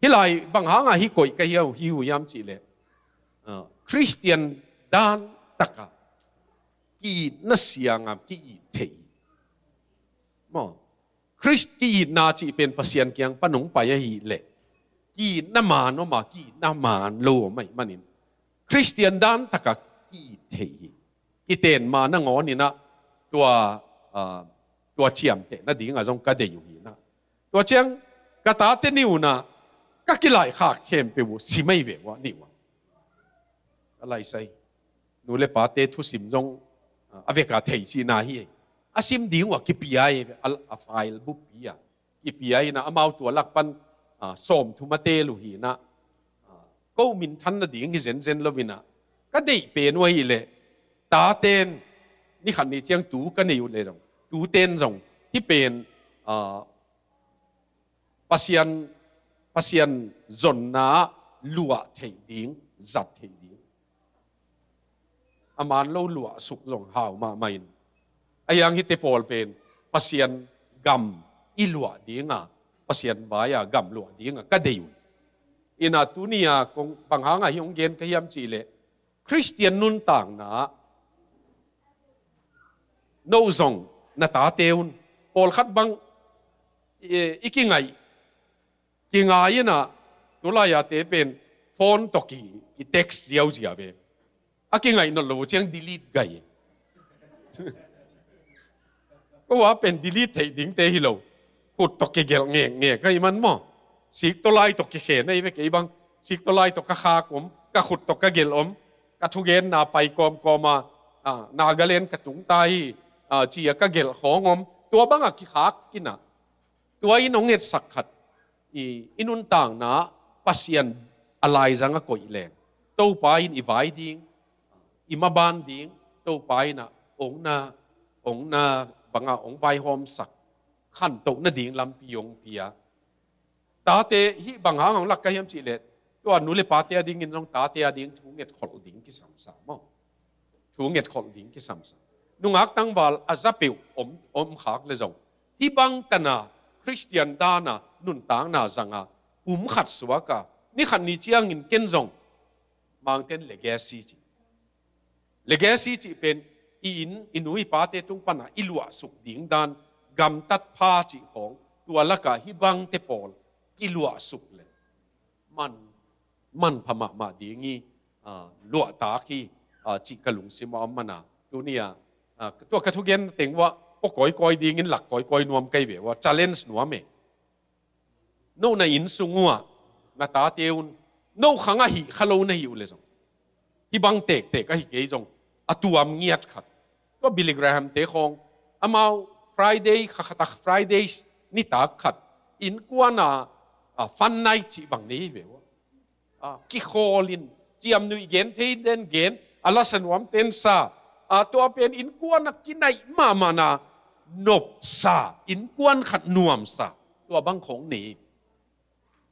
ที่ไรบางหางฮิโกยก็เหี้ยวหิวยามจีเลยคริสเตียนด้านตะกะกีน่าเสียงกีเทยมอคริสกีน่าจีเป็นภาษาเกียงปนงไปยี่เล่กีน่ามานอมากีน่ามานโลไม่มันนินคริสเตียนด้านตะกะกีเทยกีเตนมานั่งอ๋อนี่นะตัวเชียมเตน่าดีงาจงกระเดีอยู่นี่นะตัวเชียงกระตาเตนิวนะก็กิไลขาเข้มไปวุสิไม่เววะนี่วะอะไรใส่นูเลปาเตทุสิมจงอเวกาเทจีนาฮีอาซิมดีงวะกิปีไออัลไฟล์บุปีอะกิปีไอนะอามาตัวลักปันส้มทุมาเตลุฮีนะก็มินทันนะดีงกิเซนลวินะก็ได้เป็นไว้เลยตาเตนนี่ขันนี้เจียงตูกันนี่อยู่เลยจงตูเตนจงที่เป็นpasien zon na lua thei ding zat thei ding aman lo lua suk zong hau ma main ayang hi te pol pen pasien gam i lua dinga pasien baya gam lua dinga ka deu ina tunia kong banghanga hi ong gen ka hiam chi le christian nun tang na no zong na ta teun pol khat bang ikingaiกิงายนะตัวลายาเตเป็นโฟนตกีกีเท็กซ์ยาวจีอาเบอากิงายนั่นเราเชียง delete ไงก็ว่าเป็น delete เทดิ้งเตฮิโลขุดตกีเกลเงี้ยก็อีมันมั่งสิกตัวลายตกีเขนไอ้เวกไอ้บังสิกตัวลายตกขาขมก็ขุดตกเกลก็ทุเกนนาไปกอมมานากาเลนกระตุงไตจีก็เกลของตัวบังอะกิขากินอ่ะตัวอินองเงสักขัดอินุนต่างนะปัสยันอะไรจังก็อีแรงตัวไปอินไวดิ้งอิมาบานดิ้งตัวไปนะองนาบางองไวหอมสักขันตกน่ะดิ้งลำปียงเปียตาเตฮิบางหางของลักกะยมจิเลตตัวนุเลปาเตียดิ้งอินจงตาเตียดิ้งชูเง็ดขอลดิ้งกิสัมสามชูเง็ดขอลดิ้งกิสัมสามนุงักตั้งวาลอาซาเปิวอมขากเลยจงที่บางตนาคริสเตียนดานะนุนต่างนาจังขัดสวกะนี่ขันนี้เจียงอินเกนจงมังเทนเลเกซีจีเป็นอินุยปาเตตุงปนะอิลวะสุกดิ่งดานกำตัดพาจีของตัวละกะฮิบังเตปอลอิลวะสุกเลยมันพม่ามาดีงี้ลวตาคีจีกะลุงซิมอมมานาตัวเนี้ยตัวกระทุกเย็นเต็งว่าก็ก่อยดีงินหลักก่อยนวมไกเวว่า challenge หนัวเมโน่ในอินสุงัวมาตาเตียวโน่ขังหิขลุ่นหิวเลยจงที่บังเตกก็หิเกยจงอตัวมเงียดขัดก็บิลลิกราฮัมเตคงอามา Friday ขัด Friday นี่ตาขัดอินกวนฟันไนจีบังนี้เวว่ากิโคลินจียมนุยเกนเทนเดนเกนอลาสนวมเตนซาตัวเป็นอินกวนกินไหนมานา นบซาอินกวนขัดนวมซาตัวบังของนี้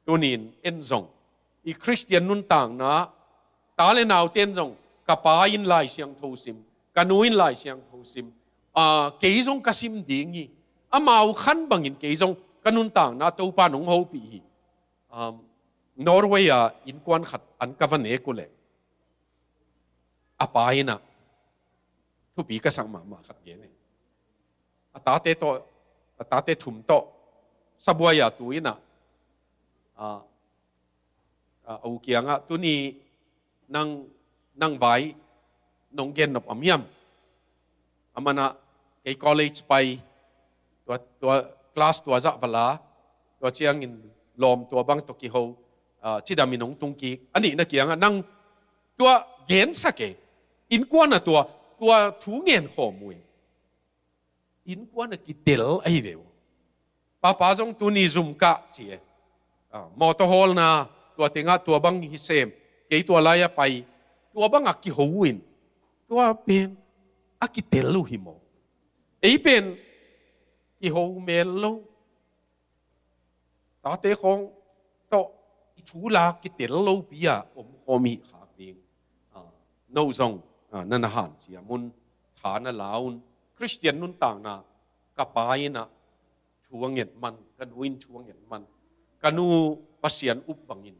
ตัวนี้เอ็นจงอีคริสเตียนนุนต่างนะตาเลนาวเต้นจงกับปาอินไลเสียงทูซิมกันนูอินไลเสียงทูซิมเกยจงกสิมดิ่งยี่อามาเอาขันบังอินเกยจงกันนุนต่างนะตัวปานงฮูปีนอร์เวียอินกวนขัดอันกัวันเอกุเลอาปายนะทุกปีก็สั่งมาขัดเย็นตาเตถุมโตสบัวยาตุยนะเอาเกียงตัวนี้นั่งไว้นงเกนกับอมยมอามานะไอ้ college ไปตัวคลาสตัวจักเวลาตัวเชียงอินลมตัวบังตกิโฮที่ดามินงตุงกีอันนี้นักเกียงนั่งตัวเกนสักเกอินกวนตัวถูเงินข้อมูลอินกวนกิเตลไอเววป้าจงตัวนี้ซุ่มกะจีมอเตอร์ฮอลนะตัวเต็งตัวบังฮิเซมเกี่ยตัวลายไปตัวบังกิโฮวินตัวเป็นกิเตลูหิโมไอเป็นกิโฮเมลโลตาเตคงโตชูลากิเตลูปียอมโคมีขาดิง no zong nan han chia mun thana laun Christian nun tang na kapaina chuanget man kanuin chuanget man kanu pasian up bangin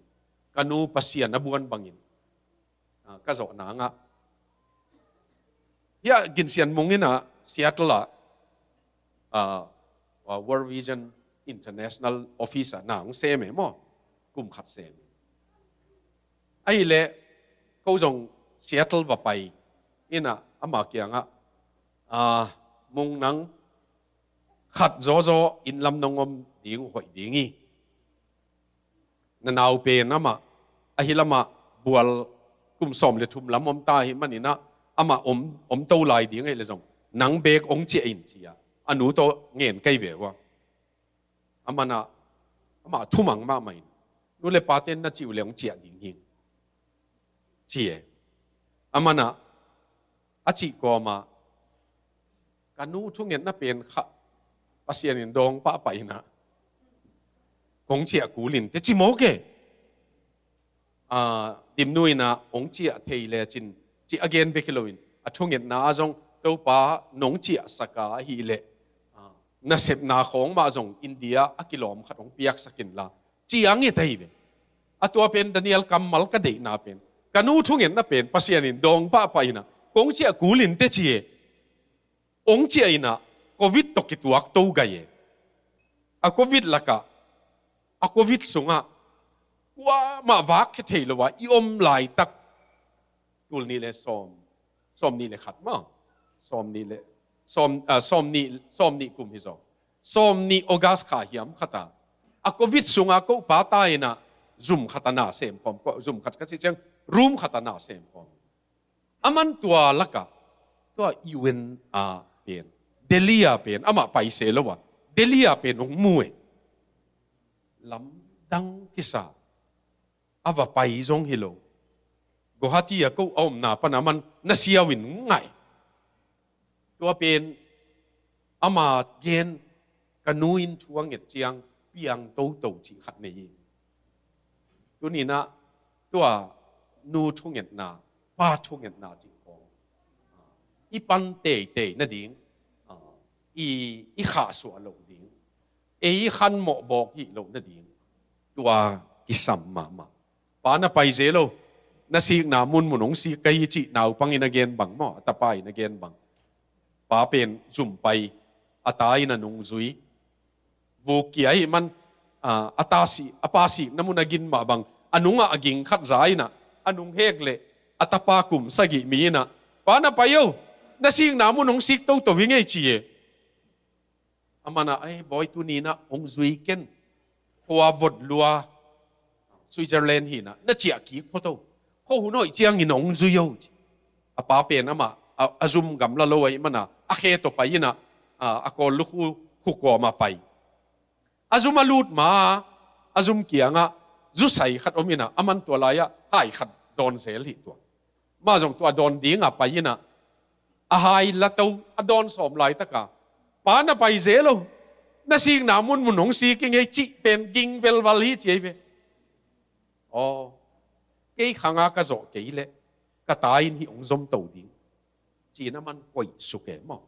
kanu pasian abuan bangin ka zo na nga ya ginsian mongina Seattle World Vision International Office na ang seme mo kum khat sem ai le ko jong Seattle va pai ina ama kia nga mong nang khat zo zo in lam nongom ding hoi dingi na nau pe nama ahilama bual kum som le thum lam om ta hi manina ama om to lai ding ai le jong nang bek ong che in chia anu to ngen kai ve wa amana ama thumang ma mai nu le paten na chiu le ong chia ding hin chia amana achi ko ma kanu thungen na pen kha pasien in dong pa pai na kong chia ku lin te chi mo ke dim nui na ong chia thei le chin chi again be kiloin a thungen na jong to pa nong chia saka hi le na sep na khong ma jong India a kilom khat ong piak sakin la chi ang e thei be atua pen Daniel kamal ka de na pen kanu thungen na pen pasien in dong pa pai na kong chia ku lin te chi ong chia ina covid to kituak to ga ye a covid laka a covid sunga wa ma wak ke thei lo wa I om lai tak tul ni le som ni le khat ma som ni kum hi zo som ni august kha hiam khata a covid sunga ko pa ta ina zoom khatana sem pom ko zoom khat ka chi chang room khatana sem pom aman tua laka tua UN pen Delia pen ama pai se lo wa Delia pen ong muwe lam dang kisa ava pai zong hilo Guwahati ko om na panaman na siyawin ngai tua pen ama gen kanuin chuang et chiang piang to chi khat nei tu ni na tua nu chung et na pa chung et na chi ko I pan te na ding I kha su lo ding I khan mo bok hi lo na ding tua kisam ma pa na pai zelo na sik na mun munong si kai chi naw pangin again bang mo tapai na again bang pa pen zum pai atai na nung zui vu kiai man apasi namun agin ma bang anunga aging khat zai na anung hek le atapa kum sagi mi na pa na payo na sik na munong sik to wingai chi amana ai boy tu ni na ong zui ken hoa vot lua Switzerland hi na chia ki photo ho hu noi chiang in ong zui yo apa pen ama azum gam la loi mana a khe to pai na a ko lu hu ko ma pai azum alut ma azum kianga zu sai khat omina aman to la ya hai khat don sel hi to ma jong to don ding a pai na a hai la to a don som lai ta ka pa na pai zelo na sing na mun nong si ki ngai chi pen ging vel wal hi chi ve cái khanga ka zo ke le ka tain hi ong zom to ding chi na man koi su ke mo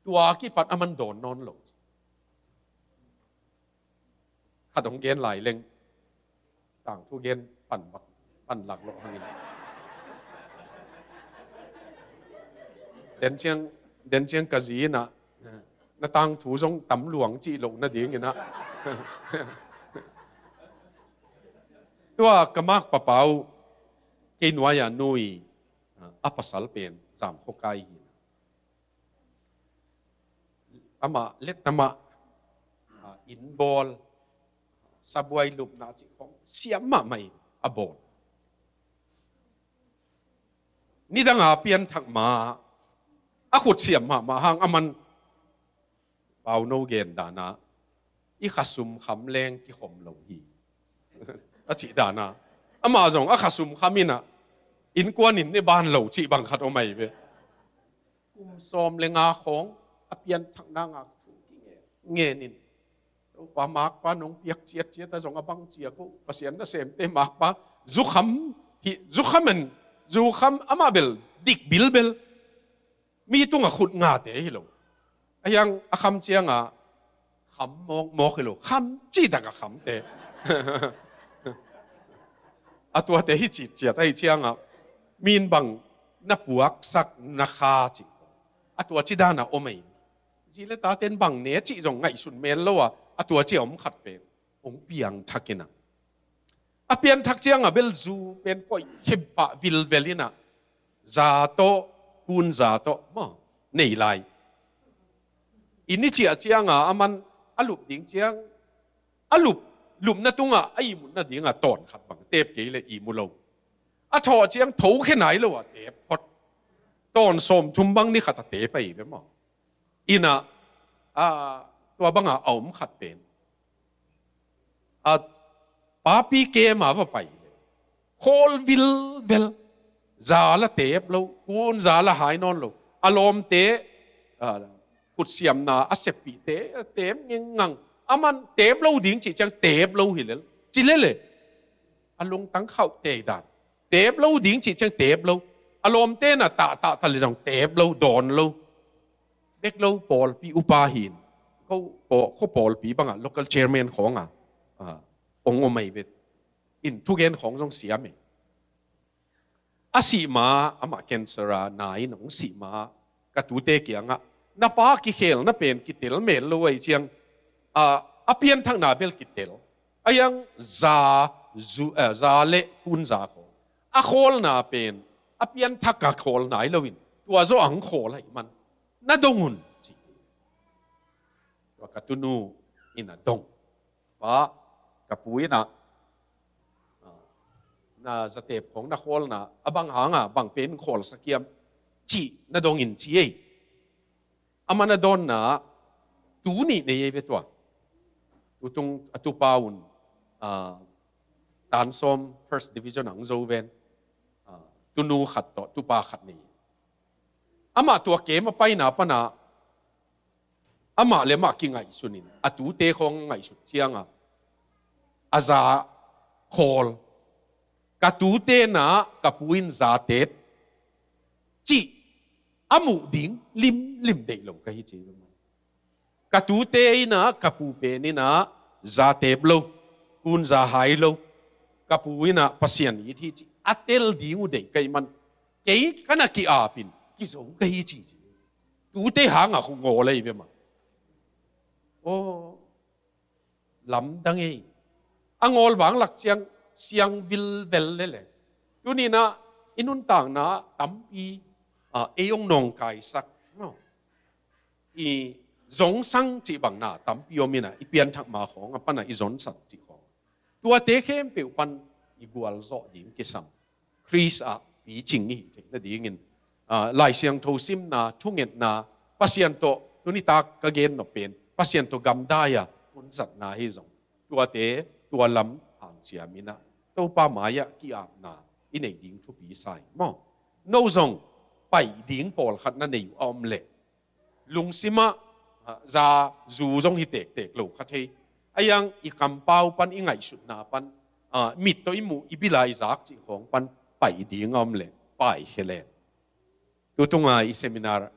tua ki pat aman don non lo kha dong gen lai leng tang thu gen pan lak lo hangin den chiang ka zi na tang thu zong tam luang chi lo na ding ina tua kamak papau kinwaya nui apasal pen jam khokai ama let nama in ball sabwai lup na chi khong siam ma mai abol ni danga pian thak ma a khut siam ma hang aman pau no gen dana I khasum kham leng ki khom lo hi a chi dana ama zong a khasum khamina in kwan in ne ban lo chi bang khat o mai be kum som lenga khong a pian thak na nga thu ki nge nin pa mak pa nong piak chiat ta zong abang chia ko pasien na sem te mak pa zu khamen จูคำอามาเบลดิกบิลเบลมีตัวงขุดงาเตะฮิโลยังคำเจียงคำมอกฮิโลคำจีดักคำเตะตัวเตะฮิจิเจียไอเจียงมีนบังนับวกสักนักขาจิตัวจีดานะโอไม่จีเลตาเต็นบังเนื้อจีจงไงสุดเมลโลตัวจีอมขัดเป็นองเปียงทักกินะเปียงทักเจียงเบลจูเป็นก็ฮิบปะวิลเวลินะซาโตกุนซาโตมาเนยไลอินิจิอาเจียงมันอลุบดิ้งเจียงอลุบลุมนั่นตุงไอ้มุนนั่นดิ้งตอนขัดบังเทปเกยเลยอีมุโลชอเจียงถูแค่ไหนแล้วเทปพอดตอนสมทุมบังนี่ขัดเตะไปแบบมั้งอินะตัวบังเอามขัดเป็นป้าปีเกมาว่าไปโคลวิลเวลซาละเตบเราคูนซาละหายนอนเราอารมณ์เตะขุดเสียมนาอาเสปีเตะเตะงังมันเตบเราดิ้งจีจังเตบเราหิเลจิเลเลยอารมณ์ตั้งเข้าเตะด่านเตบเราดิ้งจีจังเตบเราอารมณ์เตะน่ะตาเลยจังเตบเราดอนเราเด็กเราปอลปีอุปาหินเขาปอลปีบังlocal chairman ขององค์ไม่เวทอินทุกเย็นของจงเสียไหมสีมามาเคนสระนายน้องสีมากระตูเตเกียงนับปากิเคลนับเป็นกิเตลเมลเลยเชียงเปลี่ยนทางนาเบลกิเตลยังซาเล่กุนซาโคโคลนาเป็นเปลี่ยนทักกะโคลนายเลวินตัวโซอังโคลให้มันน่าดงุนจีว่ากตุนูอินาดงว่ากับปุยนะสเต็ปของนักโคลนะบางหางบางเป็นโคลสักเกียมจีน่าดงอินจีมันน่าดนนะตูนี่เนี่ยเวตัวตรงตุปาวุนตันซอม first division หนังโจเวนตุนูขัดต่อตุปาขัดนี่มาตัวเกมมาไปนะปะนะมาเลยมากินไงสุนินตูเตะของไงสุดเชียงอาซาโคลกาตูเตนะกับปุยนซาเตจีมูดิ้งลิมเดลงก็ฮิจิลงกาตูเตนะกับปูเปนี่นะซาเตบโลกุนซาไฮโลกับปุยนะพัศยันยี่ที่เตลดิ้งอุเดกไกมันเกี่ยกันนักกีอาปินกิสงก็ฮิจิตูเตหางคงโง่เลยเว้ยมันโอ้ลำดังเองงอลหวังหลักเชียงเสียงวิลเวลเลยตัวนี้นะอินุนต่างนะตั้มปียงนองไก่สักจงสังจีบังนะตั้มปีอมีนะเปลี่ยนทักมาของปันนะจงสังจีของตัวเตะเข้มเปียวปันกวาลโซดิ้งกิสัมคริสปีจริงนี่นั่นดิ้งินลายเสียงโทซิมนะทุ่งเงินนะพัศยันโตตัวนี้ตากระเกนนเป็นพัศยันโตกำได้คนสัตนาให้จงตัวเตะตัวลำห่างเสียมินะตัวป้าหมายกี่อาบนาอินเอดิ้งทุบีไซมอโนซงไปดิ้งปอลขัดนั่นเองอมเล่ลุงซิมาจะจูจงฮิเตกลูกขัดเฮยังอีกำเป้าปันอีไงสุดนาปันมิดตัวอิมูอีบิไลจากจีของปันไปดิ้งอมเล่ไปเฮเลนตัวตรงอีเซมินาร์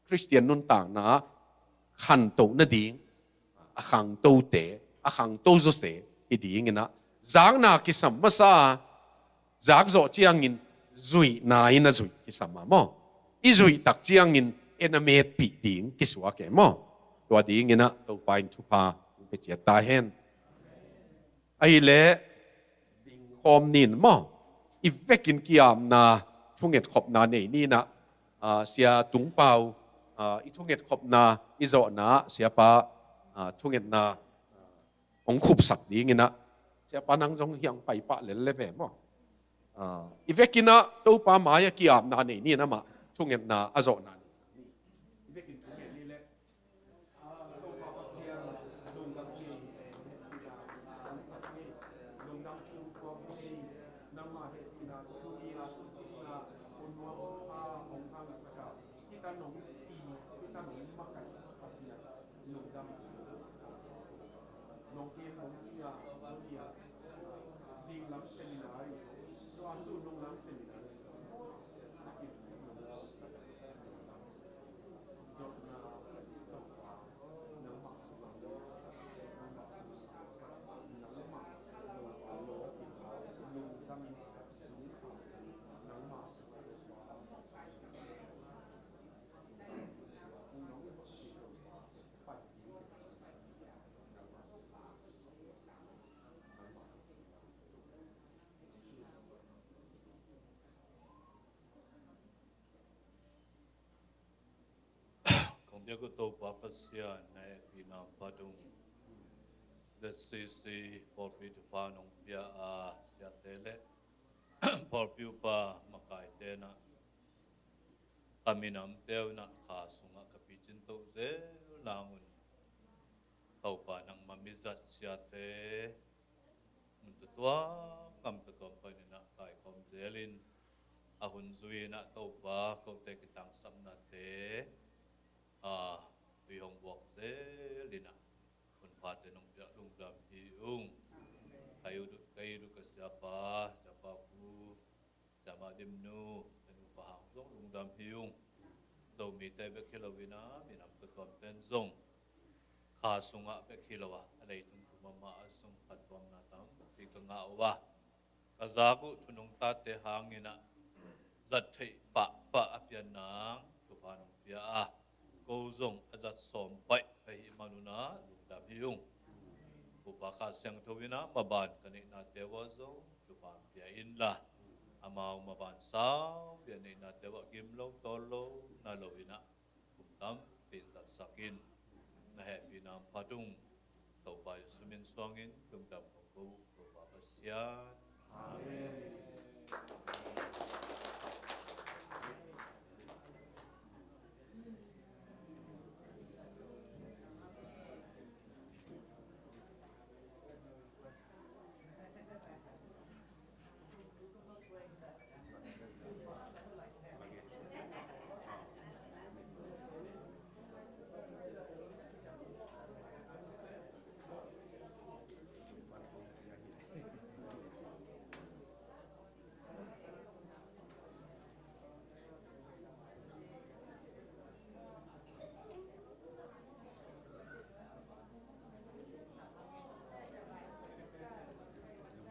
คริสเตียนนุ่นต่างนะขันโตนดิ้งขังโตเตขังโตโจเสอีดิ้งนะจากนาคิสัมมาซาจากโจเจียงินจุยนายนะจุยคิสัมมาโมอีจุยตักเจียงินเอ็นเมตปีดิ้งคิสวะแกโมตัวดิ้งนะตัวไปทุพาไปเจียตาเห็นไอเล่ดิ้งคอมนินโมอีเวกินกิยามนาทุ่งเอ็ดขบนาเนี่ยนี่นะเสียตุงเปาอีทุ่งเอ็ดขบนาอีโจนาเสียปาทุ่งเอ็ดนาองคุบสักดิ้งนะเสียปานังจงเฮียงไปปะเล่นเล่เว่โมอีเวกินะตัวปามายกิยามนาเนี่ยนี่นะมาทุ่งเอ็ดนาอโจนา
Yago to papasia na pina padung. The CC for Pitfanong Pia Siatele for Pupa Makai Tena Kaminam Teo na kasunga kapichin to ze langun taupa ng mamizat siate muntutua kam pe company na kai kom zelin ahun zui na taupa ko te kitang sam na te tui hong buok zelina kun pate nong pia lung dam hi kayu du ka siapa ku sama dimnu tenu pahang zong lung dam hi do mi te be kilowina minam pe kom ten zong kha sunga pe kilowa alai tung tu mama asung patwam na tam pi ka nga wa kazaku thunung ta te hangina zat thei pa apyan nang tu panong pia ko zong azat som pai kai manuna lung dam hi upaka siang tuwina maban kani na tewa zong tu pan pia in la amau maban sao pia ni na tewa gimlo tolo na loina kumtam pin zat sakin na happy nam padung tau bai sumin swangin tung dam ko pa pasian amen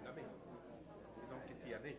Lắm đi, cái dòng kia xìa đi.